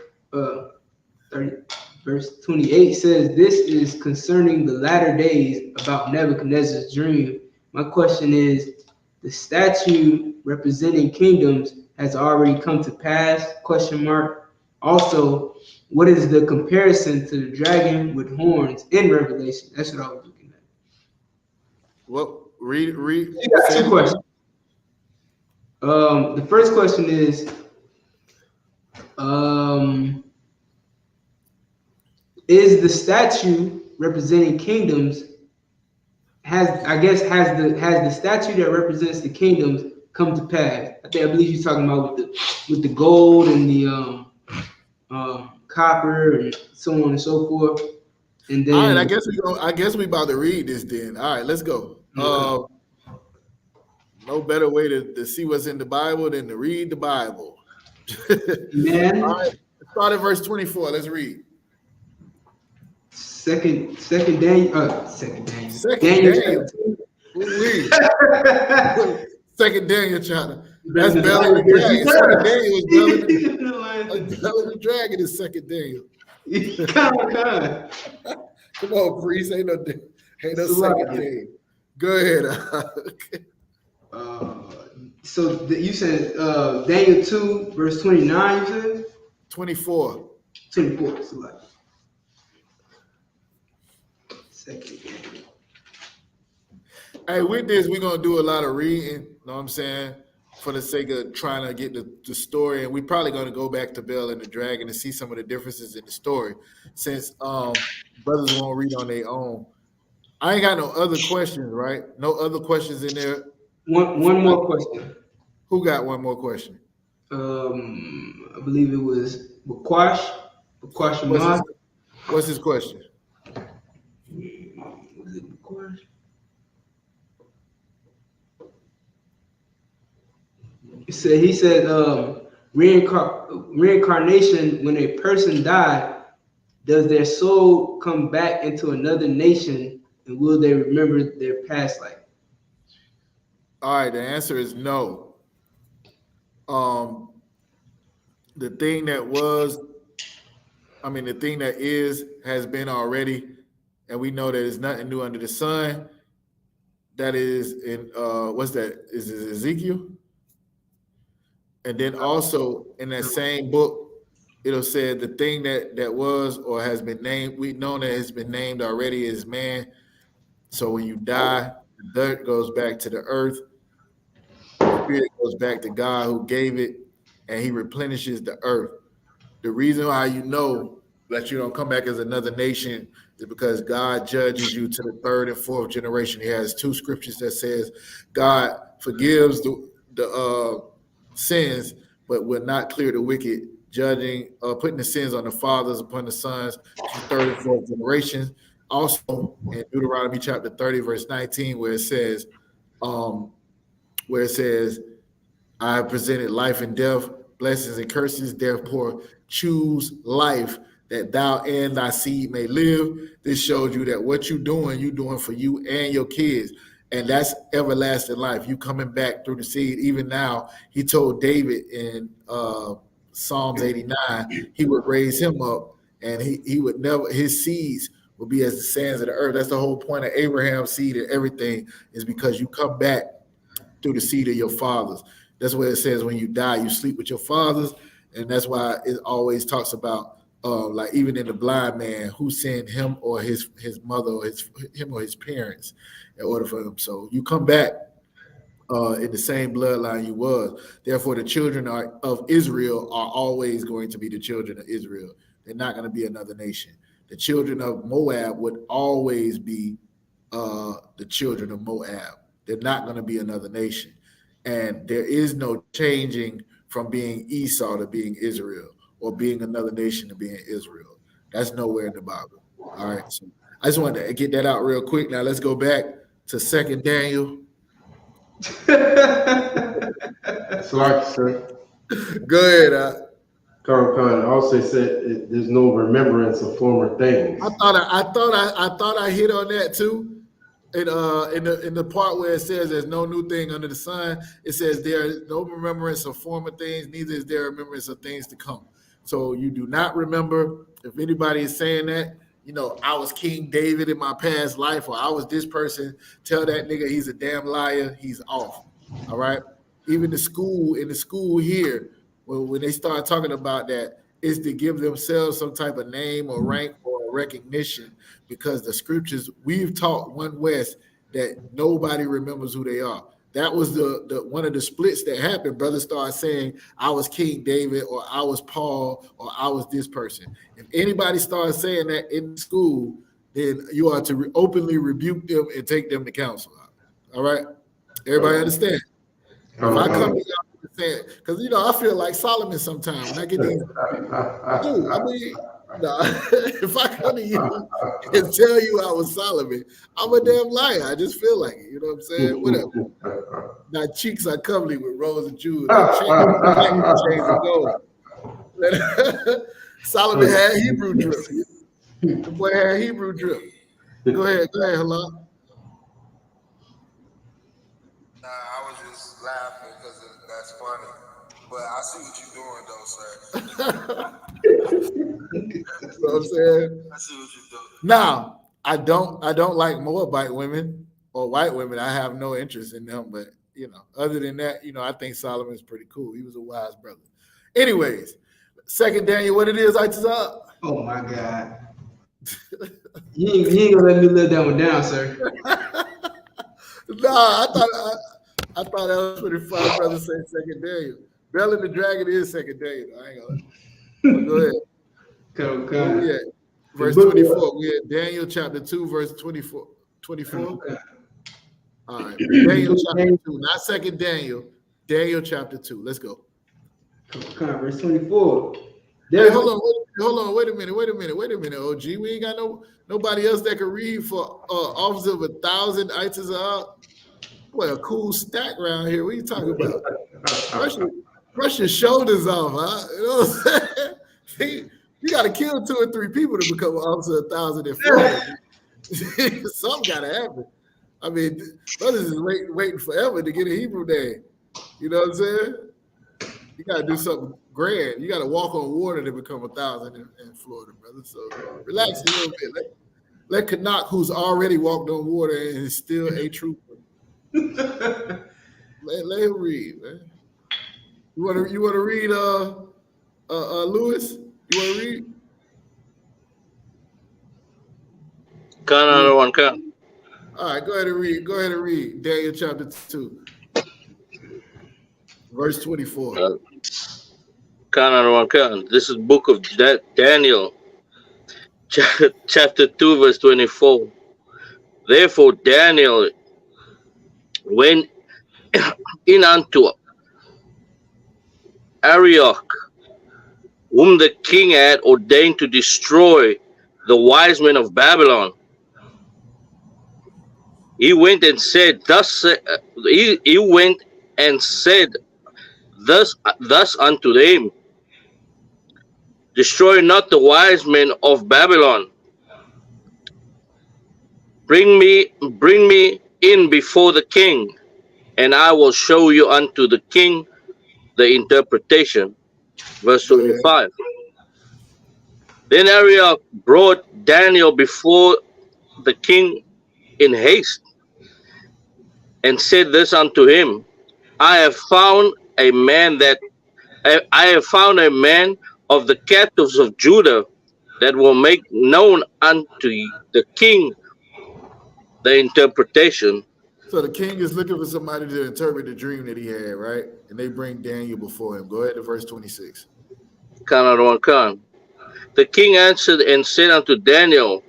28 says, "This is concerning the latter days about Nebuchadnezzar's dream. My question is, the statue representing kingdoms has already come to pass? ? Also, what is the comparison to the dragon with horns in Revelation?" That's what I was looking at. Well, read. You got two questions. The first question is, is the statue representing kingdoms has the statue that represents the kingdoms come to pass? I believe you're talking about with the gold and the copper and so on and so forth. And then, all right, I guess we about to read this then. All right, let's go. Okay. No better way to see what's in the Bible than to read the Bible. Man. All right, start at verse 24. Let's read. Second Daniel. Second Daniel Daniel. Second Daniel chapter. That's Belly the Dragon. Second Daniel is Belly the Dragon is Second Daniel. Come on, priest. Ain't no second Daniel. Go ahead. So you said Daniel 2 verse 29. You said 24. 24. So like second Daniel. Hey, with this, we're gonna do a lot of reading. Know what I'm saying? For the sake of trying to get the story, and we're probably gonna go back to Bel and the Dragon to see some of the differences in the story, since brothers won't read on their own. I ain't got no other questions, right? No other questions in there. One more question. Who got one more question? I believe it was BLACKWATCH. What's his question? Was it BLACKWATCH? He said reincarnation, when a person died, does their soul come back into another nation, and will they remember their past life? All right, the answer is no. The thing that is, has been already, and we know that there's nothing new under the sun. That is in what's that? Is it Ezekiel? And then also in that same book, it'll say the thing that was or has been named, we know that has been named already is man. So when you die, the dirt goes back to the earth, the spirit goes back to God who gave it, and he replenishes the earth. The reason why you know that you don't come back as another nation is because God judges you to the third and fourth generation. He has two scriptures that says God forgives the sins, but will not clear the wicked, judging, putting the sins on the fathers upon the sons to third and fourth generations. Also in Deuteronomy chapter 30, verse 19, where it says, I have presented life and death, blessings and curses, therefore choose life that thou and thy seed may live. This shows you that what you're doing for you and your kids. And that's everlasting life. You coming back through the seed. Even now, he told David in Psalms 89, he would raise him up, and he would never, his seeds will be as the sands of the earth. That's the whole point of Abraham's seed and everything, is because you come back through the seed of your fathers. That's what it says when you die, you sleep with your fathers. And that's why it always talks about, like even in the blind man, who sent him or his mother or him or his parents in order for them. So you come back in the same bloodline you was. Therefore, the children of Israel are always going to be the children of Israel. They're not going to be another nation. The children of Moab would always be the children of Moab. They're not going to be another nation. And there is no changing from being Esau to being Israel, or being another nation to being Israel. That's nowhere in the Bible. All right. So I just wanted to get that out real quick. Now let's go back to 2 Daniel. Sorry, sir. Go ahead. Khan also said there's no remembrance of former things. I thought I hit on that too. In the part where it says there's no new thing under the sun, it says there is no remembrance of former things, neither is there remembrance of things to come. So you do not remember. If anybody is saying that, I was King David in my past life, or I was this person, tell that nigga he's a damn liar, he's off. All right? Even in the school here, when they start talking about that, is to give themselves some type of name or rank or recognition, because the scriptures, we've taught One West that nobody remembers who they are. That was the one of the splits that happened. Brothers started saying, I was King David, or I was Paul, or I was this person. If anybody starts saying that in school, then you are to openly rebuke them and take them to counsel. All right? Everybody understand? If I come to y'all and say, because I feel like Solomon sometimes when I get these. If I come to you and tell you I was Solomon, I'm a damn liar. I just feel like it. You know what I'm saying? Whatever. My cheeks are comely with rose and jewels. Solomon had Hebrew drip. The boy had Hebrew drip. Go ahead, Halal. Nah, I was just laughing because that's funny. But I see what you're doing, though, sir. You know what I'm saying? I see what you're doing. Now, I don't like Moabite women or white women. I have no interest in them. But other than that, I think Solomon's pretty cool. He was a wise brother. Anyways, 2 Daniel, what it is, Isupk? Oh my God. You ain't gonna let me live that one down, sir. Nah, I thought that was pretty fun, brother. Say 2 Daniel. Bell and the Dragon is 2 Daniel. I ain't gonna. Go ahead. Come. Yeah. Verse 24. We at Daniel chapter 2, verse 24. 24. All right. Daniel chapter 2, not 2 Daniel. Daniel chapter 2. Let's go. Come, verse 24. Hey, hold on. Wait a minute, OG. We ain't got nobody else that can read for officer of 1,000 ISUP. Boy, a cool stack around here. What are you talking about? Brush your shoulders off, huh? You know what I'm saying? You got to kill 2 or 3 people to become an officer of 1,000 in Florida. Something got to happen. I mean, brothers is waiting forever to get a Hebrew name. You know what I'm saying? You got to do something grand. You got to walk on water to become 1,000 in Florida, brother. So relax a little bit. Let Canuck, who's already walked on water and is still a trooper, let him read, man. You want to read, Lewis? You want to read? Another one, can. All right, go ahead and read. Daniel chapter 2, verse 24. Another one, can. This is book of Daniel, chapter 2, verse 24. Therefore Daniel went in unto Arioch, whom the king had ordained to destroy the wise men of Babylon. He went and said, thus unto them, destroy not the wise men of Babylon. Bring me in before the king, and I will show you unto the king the interpretation. Verse 25. Then Arioch brought Daniel before the king in haste, and said this unto him, I have found a man of the captives of Judah that will make known unto the king the interpretation. So the king is looking for somebody to interpret the dream that he had, right? And they bring Daniel before him. Go ahead to verse 26. The king answered and said unto Daniel,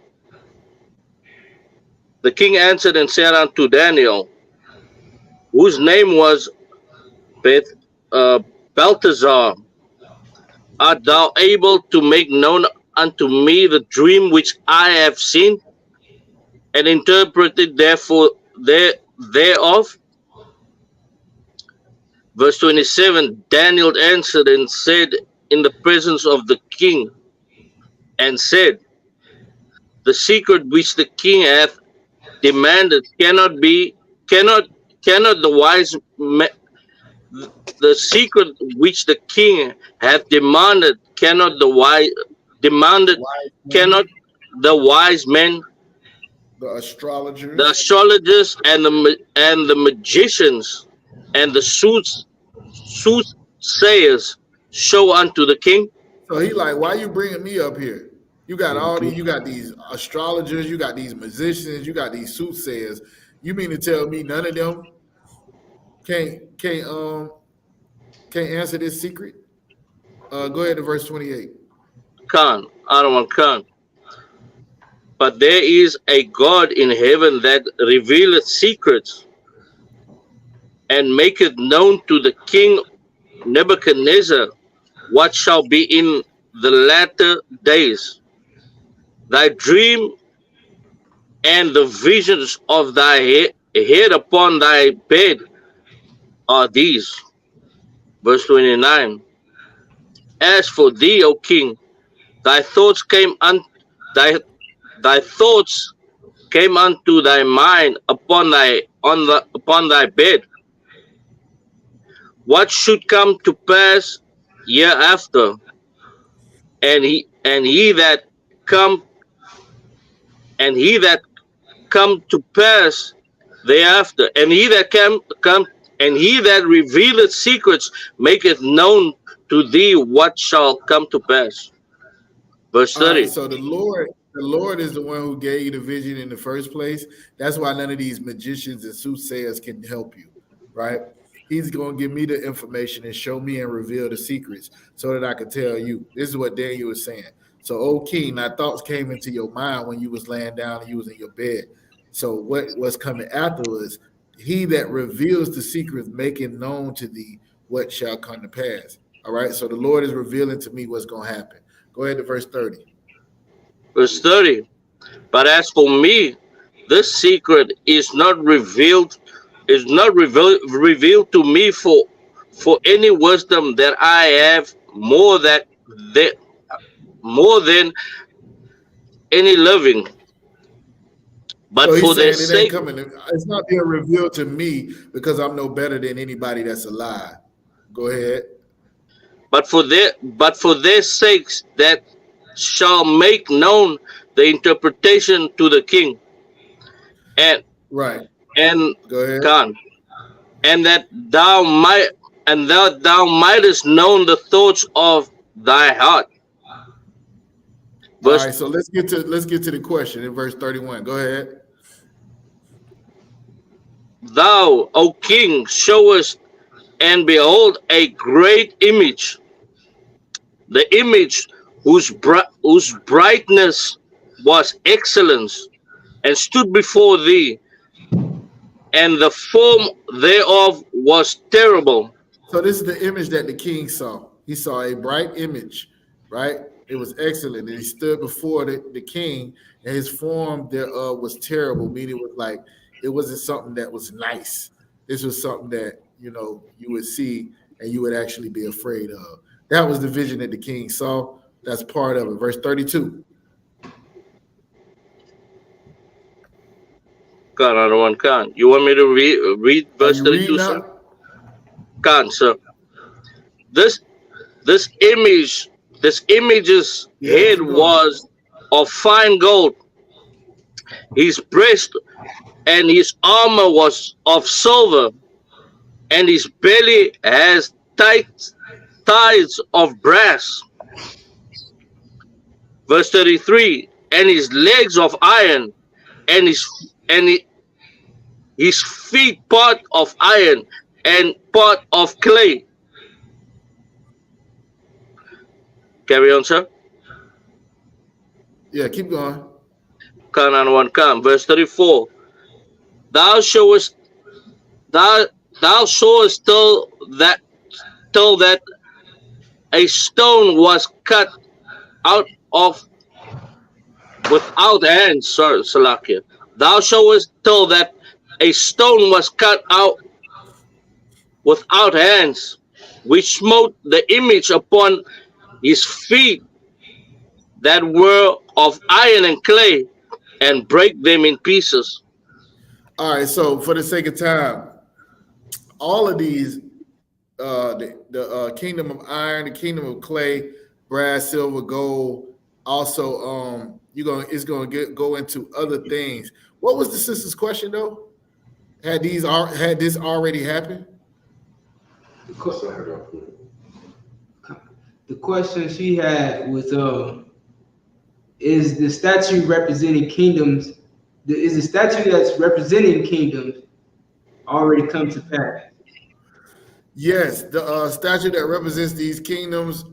whose name was Belteshazzar, art thou able to make known unto me the dream which I have seen, and interpret it thereof? Verse 27, Daniel answered and said in the presence of the king, and said, the secret which the king hath demanded cannot the secret which the king hath demanded cannot the wise men, the astrologers, and the magicians, and the soothsayers show unto the king. So he like, why you bringing me up here? You got you got these astrologers, you got these musicians, you got these soothsayers. You mean to tell me none of them can't answer this secret? Go ahead to verse 28. Khan. But there is a God in heaven that revealeth secrets, and maketh known to the king Nebuchadnezzar what shall be in the latter days. Thy dream and the visions of thy head upon thy bed are these. Verse 29. As for thee, O king, thy thoughts came thy thoughts came unto thy mind upon thy bed, what should come to pass hereafter, and he that come come to pass thereafter, and he that revealeth secrets maketh known to thee what shall come to pass. Verse All right, 30. so the Lord is the one who gave you the vision in the first place. That's why none of these magicians and soothsayers can help you, right? He's going to give me the information and show me and reveal the secrets so that I can tell you. This is what Daniel was saying. So, O king, my thoughts came into your mind when you was laying down and you was in your bed. So what was coming afterwards, he that reveals the secrets, making known to thee what shall come to pass. All right, so the Lord is revealing to me what's going to happen. Go ahead to verse 30. Verse 30. But as for me, this secret is not revealed to me for any wisdom that I have more than any living, but So he's for their saying it ain't sake coming. It's not being revealed to me because I'm no better than anybody that's alive. Go ahead. but for their sakes that shall make known the interpretation to the king, and Right. and Go ahead. Khan, and that thou mightest know the thoughts of thy heart. All Verse right. So let's get to the question in verse 31. Go ahead. Thou, O king, showest, and behold, a great image, the image whose brightness was excellence, and stood before thee, and the form thereof was terrible. So this is the image that the king saw. He saw a bright image, right? It was excellent. And he stood before the king, and his form thereof was terrible, meaning it was like it wasn't something that was nice. This was something that, you would see and you would actually be afraid of. That was the vision that the king saw. That's part of it. Verse 32. Khan, I don't want Khan. You want me to read Are verse you reading 32, sir? now? Khan, sir. This this image, this image's Yeah, head keep going. was of fine gold, his breast and his armor was of silver, and his belly has thighs of brass. Verse 33, and his legs of iron, and his feet part of iron and part of clay. Carry on, sir. Yeah, keep going. Canaan 1 come. Verse 34. Thou showest thou sawest till that a stone was cut out of without hands, sorry, Salakia. Thou showest till that a stone was cut out without hands, which smote the image upon his feet that were of iron and clay, and break them in pieces. All right, so for the sake of time, all of these, the kingdom of iron, the kingdom of clay, brass, silver, gold. Also, it's gonna go into other things. What was the sister's question though? Had this already happened? The question she had was, is the statue representing kingdoms? Is the statue that's representing kingdoms already come to pass? Yes, the statue that represents these kingdoms.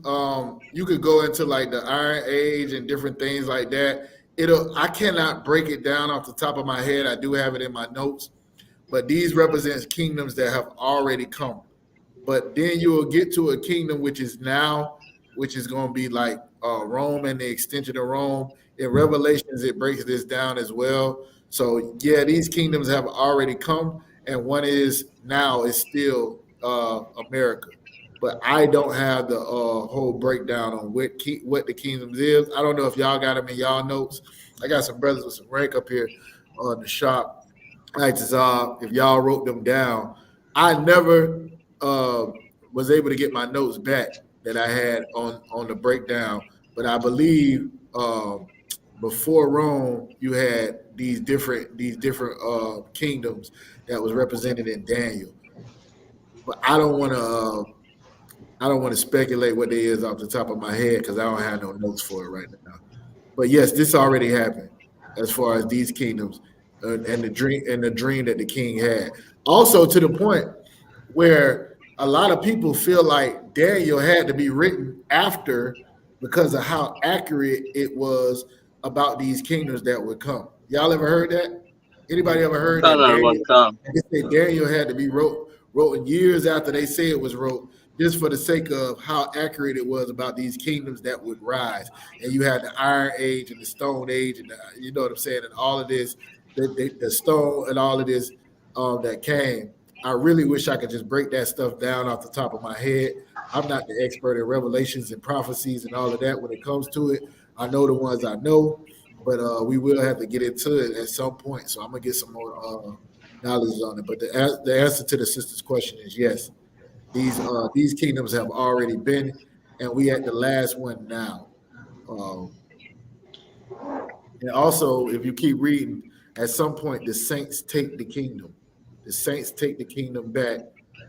You could go into like the Iron Age and different things like that. I cannot break it down off the top of my head. I do have it in my notes, but these represents kingdoms that have already come. But then you will get to a kingdom which is going to be like Rome and the extension of Rome. In Revelations, it breaks this down as well. So yeah, these kingdoms have already come, and one is now is still America. but I don't have the whole breakdown on what the kingdoms is. I don't know if y'all got them in y'all notes. I got some brothers with some rank up here on the shop. If y'all wrote them down, I never was able to get my notes back that I had on the breakdown, but I believe before Rome, you had these different kingdoms that was represented in Daniel. But I don't want to speculate what they is off the top of my head because I don't have no notes for it right now. But yes, this already happened as far as these kingdoms and the dream that the king had. Also, to the point where a lot of people feel like Daniel had to be written after because of how accurate it was about these kingdoms that would come. Y'all ever heard that? Anybody ever heard that Daniel had to be wrote years after they say it was wrote, just for the sake of how accurate it was about these kingdoms that would rise? And you had the Iron Age and the Stone Age, and you know what I'm saying, and all of this, the stone and all of this that came. I really wish I could just break that stuff down off the top of my head. I'm not the expert in revelations and prophecies and all of that when it comes to it. I know the ones I know, but we will have to get into it at some point. So I'm gonna get some more knowledge on it. But the answer to the sister's question is yes. These kingdoms have already been, and we at the last one now. And also, if you keep reading, at some point the saints take the kingdom. The saints take the kingdom back,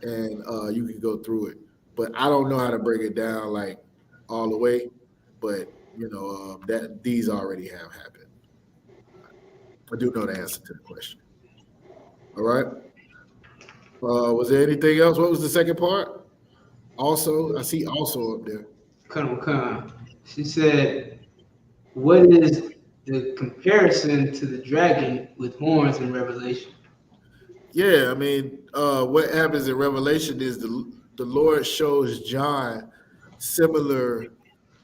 and you can go through it. But I don't know how to break it down like all the way. But you know that these already have happened. I do know the answer to the question. All right. Was there anything else? What was the second part? Also, I see also up there. Come. She said, "What is the comparison to the dragon with horns in Revelation?" Yeah, I mean, what happens in Revelation is the Lord shows John similar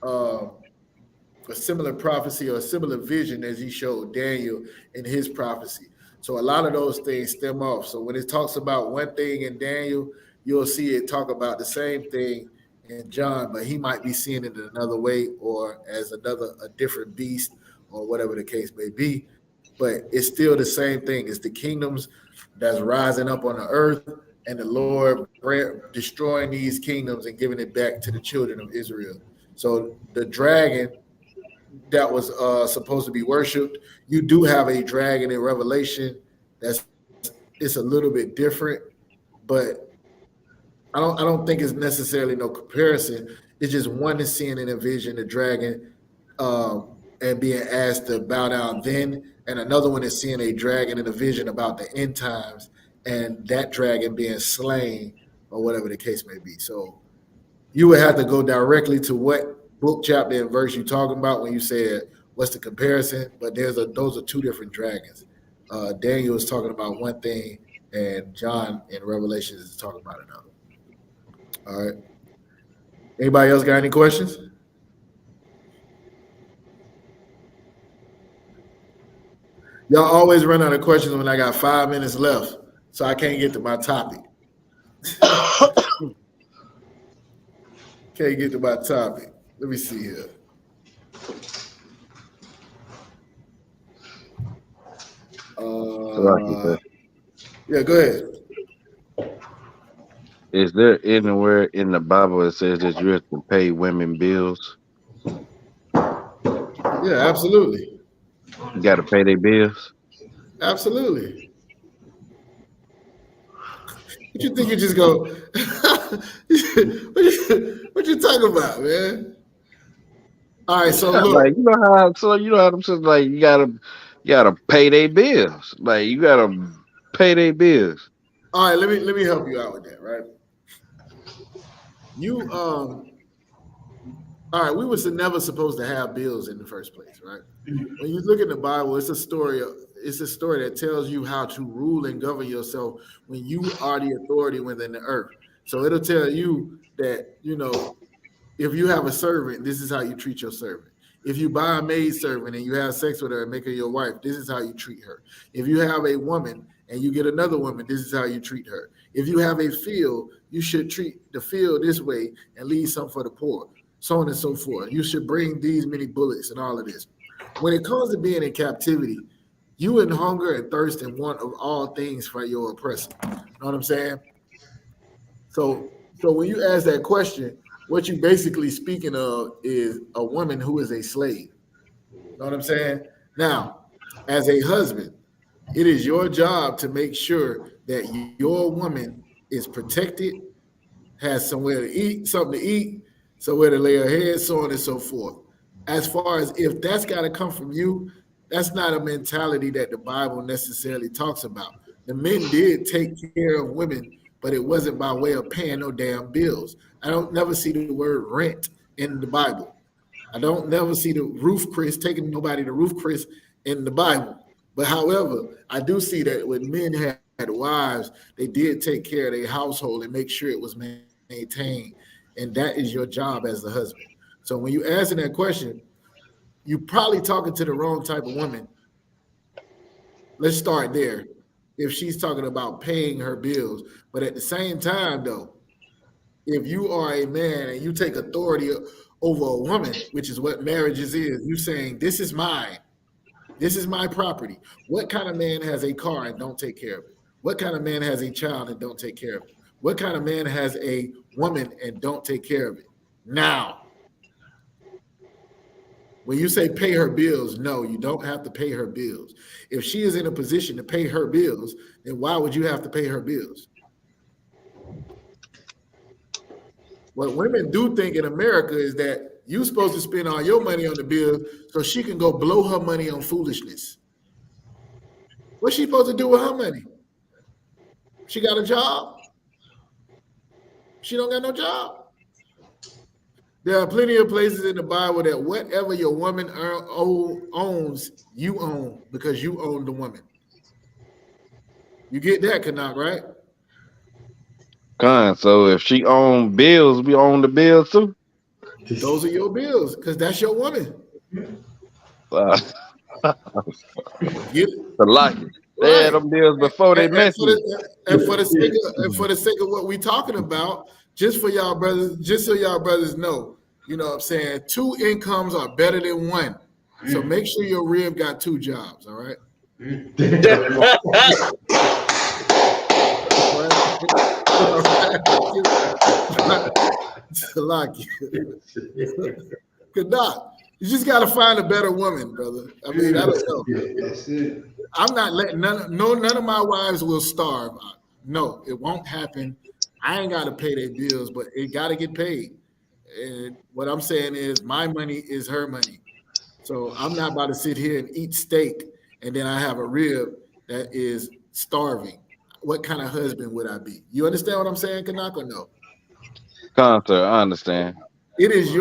a similar prophecy or a similar vision as he showed Daniel in his prophecy. So a lot of those things stem off. So when it talks about one thing in Daniel, you'll see it talk about the same thing in John, but he might be seeing it in another way or as a different beast or whatever the case may be. But it's still the same thing. It's the kingdoms that's rising up on the earth and the Lord destroying these kingdoms and giving it back to the children of Israel. So the dragon that was supposed to be worshipped. You do have a dragon in Revelation it's a little bit different, but I don't think it's necessarily no comparison. It's just one is seeing in a vision the dragon and being asked to bow down then, and another one is seeing a dragon in a vision about the end times and that dragon being slain or whatever the case may be. So you would have to go directly to what book, chapter, and verse you're talking about when you said what's the comparison. But those are two different dragons. Daniel is talking about one thing, and John in Revelation is talking about another. All right. Anybody else got any questions? Y'all always run out of questions when I got 5 minutes left, so I can't get to my topic. Can't get to my topic. Let me see here. Yeah, go ahead. Is there anywhere in the Bible that says that you have to pay women bills? Yeah, absolutely. You got to pay their bills? Absolutely. What you think you just go? what you talking about, man? All right, so look, like you know how them says like you gotta pay their bills. Like you gotta pay their bills. All right, let me help you out with that, right? All right, we was never supposed to have bills in the first place, right? When you look in the Bible, it's a story that tells you how to rule and govern yourself when you are the authority within the earth. So it'll tell you that, if you have a servant, this is how you treat your servant. If you buy a maidservant and you have sex with her and make her your wife, this is how you treat her. If you have a woman and you get another woman, this is how you treat her. If you have a field, you should treat the field this way and leave some for the poor, so on and so forth. You should bring these many bullets and all of this. When it comes to being in captivity, you in hunger and thirst and want of all things for your oppressor. You know what I'm saying? So when you ask that question, what you basically speaking of is a woman who is a slave. You know what I'm saying? Now, as a husband, it is your job to make sure that your woman is protected, has somewhere to eat, something to eat, somewhere to lay her head, so on and so forth. As far as if that's got to come from you, that's not a mentality that the Bible necessarily talks about. The men did take care of women, but it wasn't by way of paying no damn bills. I don't never see the word rent in the Bible. I don't never see the roof Chris taking nobody to roof Chris in the Bible. But however, I do see that when men had wives, they did take care of their household and make sure it was maintained. And that is your job as the husband. So when you answer that question, you're probably talking to the wrong type of woman. Let's start there. If she's talking about paying her bills. But at the same time, though, if you are a man and you take authority over a woman, which is what marriages is, you're saying, this is mine. This is my property. What kind of man has a car and don't take care of it? What kind of man has a child and don't take care of it? What kind of man has a woman and don't take care of it? Now, when you say pay her bills, no, you don't have to pay her bills. If she is in a position to pay her bills, then why would you have to pay her bills? What women do think in America is that you're supposed to spend all your money on the bills so she can go blow her money on foolishness. What's she supposed to do with her money? She got a job? She don't got no job. There are plenty of places in the Bible that whatever your woman owns, you own because you own the woman. You get that, Canuck, right? So if she own bills, we own the bills too. Those are your bills because that's your woman. Get it? Like it. They had them bills before they met you. And for the sake of what we talking about, just for y'all brothers, just so y'all brothers know, you know what I'm saying? 2 incomes are better than 1. So make sure your rib got 2 jobs, all right? Good not. You just got to find a better woman, brother. I mean, I don't know. That's it. I'm not letting none of my wives will starve. No, it won't happen. I ain't got to pay their bills, but it got to get paid. And what I'm saying is my money is her money. So I'm not about to sit here and eat steak and then I have a rib that is starving. What kind of husband would I be? You understand what I'm saying, Canuck, or no? Sir, I understand. It is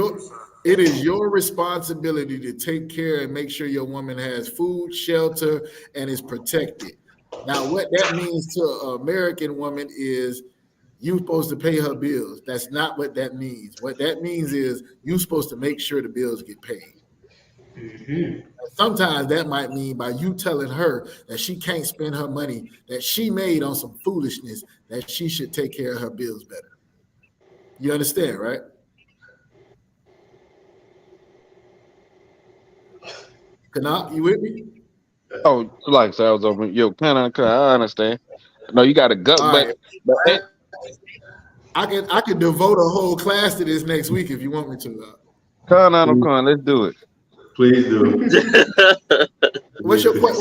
your responsibility to take care and make sure your woman has food, shelter, and is protected. Now, what that means to an American woman is you're supposed to pay her bills. That's not what that means. What that means is you're supposed to make sure the bills get paid. Mm-hmm. Sometimes that might mean by you telling her that she can't spend her money that she made on some foolishness, that she should take care of her bills better. You understand, right? Canuck, you with me? Oh, like so I was over. Yo, I understand. No, you got a gut, All but right. I could devote a whole class to this next week if you want me to. Let's do it. Please do. What's your question?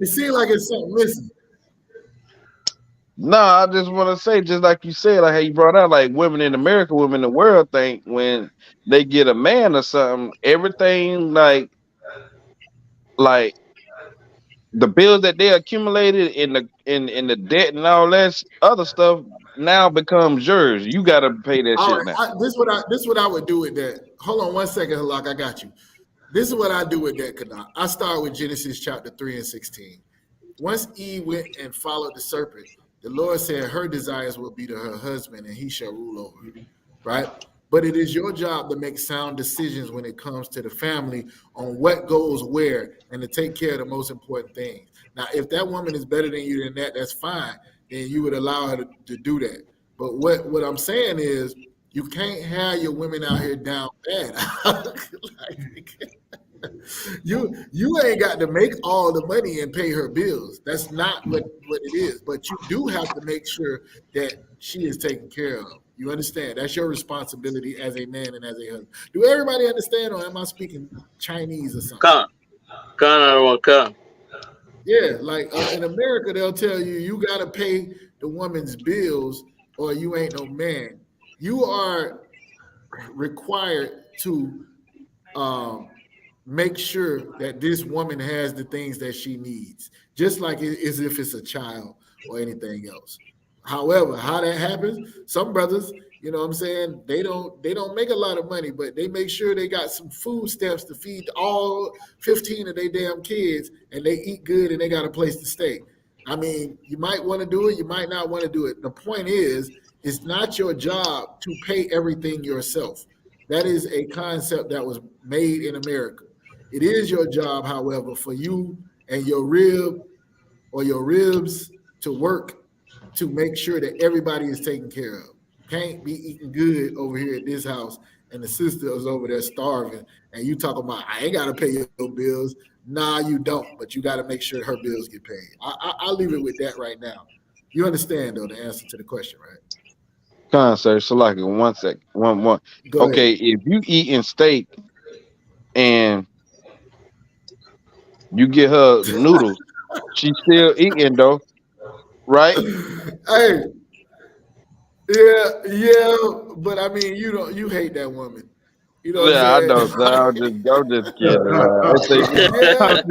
It seems like it's something missing. No, I just want to say, just like you said, like how you brought out, like women in America, women in the world think when they get a man or something, everything like the bills that they accumulated in the debt and all that other stuff now becomes yours. You got to pay that all shit right, now. This is what I would do with that. Hold on 1 second, Halak, I got you. This is what I do with that, Canuck. I start with Genesis chapter 3 and 16. Once Eve went and followed the serpent, the Lord said her desires will be to her husband and he shall rule over her, right? but it is your job to make sound decisions when it comes to the family on what goes where and to take care of the most important things. Now, if that woman is better than you than that, that's fine. Then you would allow her to do that. But what I'm saying is, you can't have your women out here down bad. Like, you ain't got to make all the money and pay her bills. That's not what it is. But you do have to make sure that she is taken care of. You understand? That's your responsibility as a man and as a husband. Do everybody understand, or am I speaking Chinese or something? Can. Yeah, like in America, they'll tell you you got to pay the woman's bills or you ain't no man. You are required to make sure that this woman has the things that she needs, just like as if it's a child or anything else. However, how that happens, some brothers, you know what I'm saying, they don't make a lot of money, but they make sure they got some food stamps to feed all 15 of their damn kids, and they eat good and they got a place to stay. I mean, you might want to do it, you might not want to do it. The point is, it's not your job to pay everything yourself. That is a concept that was made in America. It is your job, however, for you and your rib or your ribs to work to make sure that everybody is taken care of. You can't be eating good over here at this house and the sister is over there starving and you talking about, I ain't got to pay your bills. Nah, you don't, but you got to make sure her bills get paid. I'll leave it with that right now. You understand, though, the answer to the question, right? Sir, so like 1 sec. One. Go Okay, ahead. if you eating steak and you get her noodles, she still eating though, right? Hey, yeah, but I mean, you hate that woman. You know what I'm Yeah, I saying? know. So I'm just kidding, man. Yeah,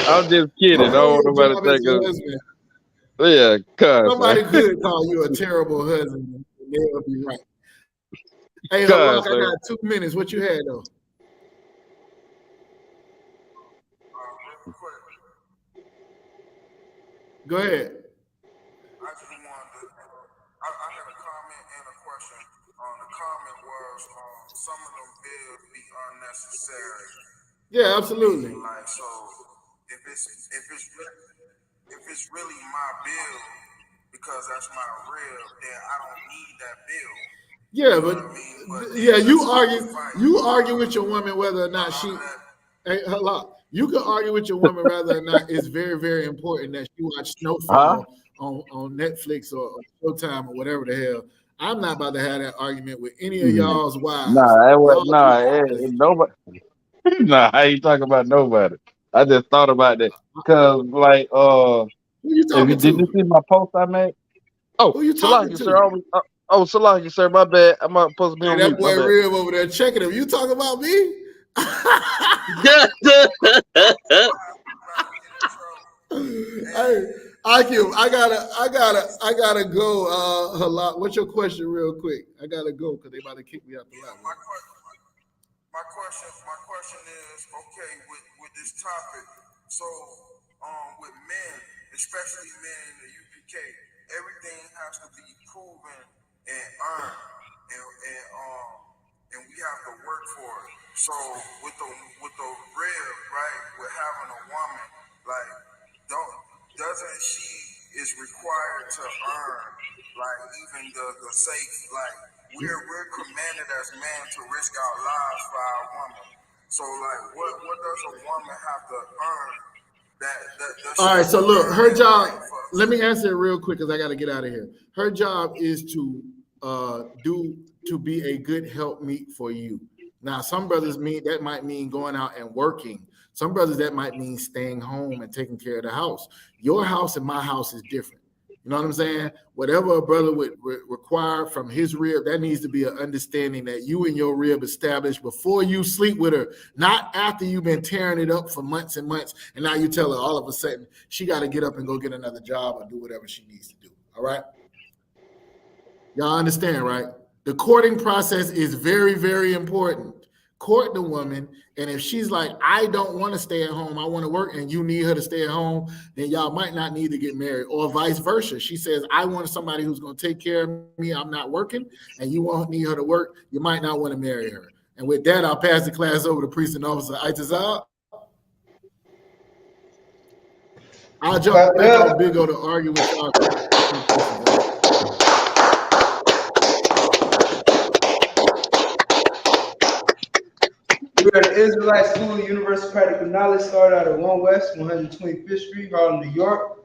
I'm just kidding. I you know don't want your nobody job to as think a of. husband. Yeah, Somebody sir. could call you a terrible husband, and they'll be right. Hey, Halak, I Sir. got 2 minutes. What you had though? Real quick, Go ahead. I just wanted to, I had a comment and a question. The comment was, some of them bills be unnecessary. Yeah, absolutely. Meaning, like, so if it's really my bill because that's my rib, then I don't need that bill. Yeah, You know but what I mean? But yeah, let's say we fight. you argue with your woman whether or not she. Hey, Halak, you can argue with your woman whether or not it's very, very important that she watch Huh? Snowfall on Netflix or Showtime or whatever the hell. I'm not about to have that argument with any of y'all's wives. Nah, Y'all do nobody. Nah, I ain't talking about nobody. I just thought about that because, like, who you if you talking did you to? see my post I made? Oh, Who you talking Salaki, sir. to? Salaki, sir. My bad. I'm not supposed to be Hey, on that mute. My boy bad. Rib over there checking him. You talking about me? Hey, I gotta go. Halak, what's your question, real quick? I gotta go because they about to kick me out the Yeah, lab. my question is, okay, with this topic, so with men, especially men in the UPK, everything has to be proven and earned, and we have to work for it. So with the rib, right, with having a woman, like, doesn't she is required to earn, like, even the safe, like, we're commanded as men to risk our lives for our woman. So, like, what does a woman have to earn? That All she right, have so to look, earn her in job. life for? Let me answer it real quick because I got to get out of here. Her job is to be a good helpmeet for you. Now, some brothers might mean going out and working. Some brothers that might mean staying home and taking care of the house. Your house and my house is different. You know what I'm saying? Whatever a brother would require from his rib, that needs to be an understanding that you and your rib established before you sleep with her, not after you've been tearing it up for months and months, and now you tell her all of a sudden she got to get up and go get another job or do whatever she needs to do. All right? Y'all understand, right? The courting process is very, very important. court the woman, and if she's like, I don't want to stay at home, I want to work, and you need her to stay at home, then y'all might not need to get married, or vice versa. She says, I want somebody who's going to take care of me, I'm not working, and you won't need her to work, you might not want to marry her. And with that, I'll pass the class over to Priest and Officer Isupk. I'll jump back on Big O to argue with y'all. We are the Israelite School of Universal Practical Knowledge, started out of 1 West, 125th Street, Harlem, New York,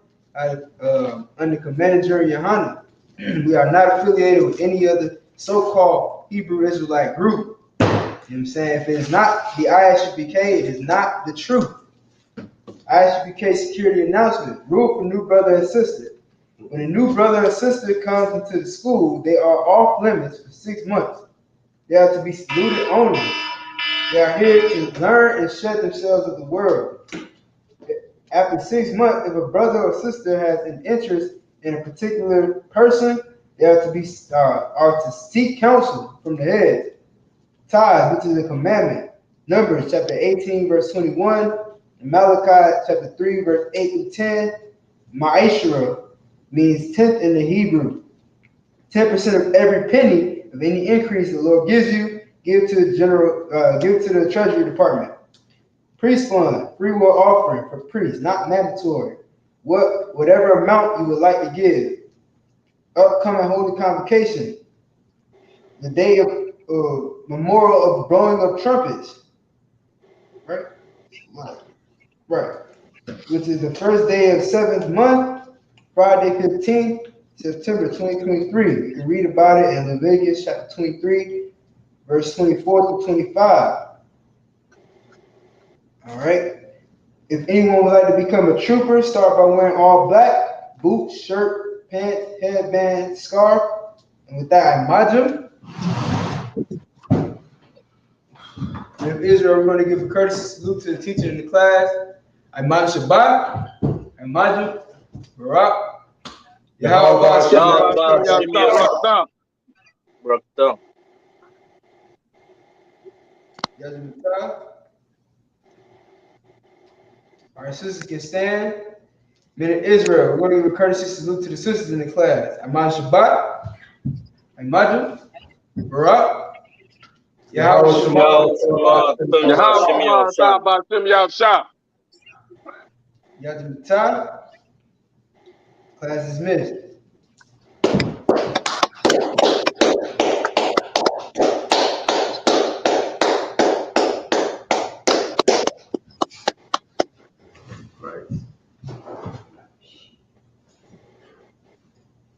under Commander YAHANNA. We are not affiliated with any other so-called Hebrew Israelite group. You know what I'm saying? If it is not the I.S.U.P.K, it is not the truth. I.S.U.P.K security announcement, rule for new brother and sister. When a new brother or sister comes into the school, they are off limits for 6 months. They are to be saluted only. They are here to learn and shed themselves of the world. After 6 months, if a brother or sister has an interest in a particular person, they are to seek counsel from the heads. Tithes, which is a commandment. Numbers chapter 18, verse 21. And Malachi chapter 3, verse 8 through 10. Ma'ashra means tenth in the Hebrew. 10% of every penny of any increase the Lord gives you, give to the Treasury Department. Priest fund, free will offering for priests, not mandatory. Whatever amount you would like to give. Upcoming holy convocation, the day of memorial of blowing of trumpets, right? Right. Which is the first day of 7th month, Friday 15th, September 2023. You can read about it in Leviticus chapter 23, verse 24 to 25. All right. If anyone would like to become a trooper, start by wearing all black, boots, shirt, pants, headband, scarf. And with that, I imagine. And if Israel, we're going to give a courtesy salute to the teacher in the class. I imagine Shabbat. I imagine Barak. Yahweh Our sisters can stand. Men of Israel, we're going to give a courtesy salute to the sisters in the class. Ahmad Shabbat, Ahmad, Barak, Yahweh Yadimata. Class is missed.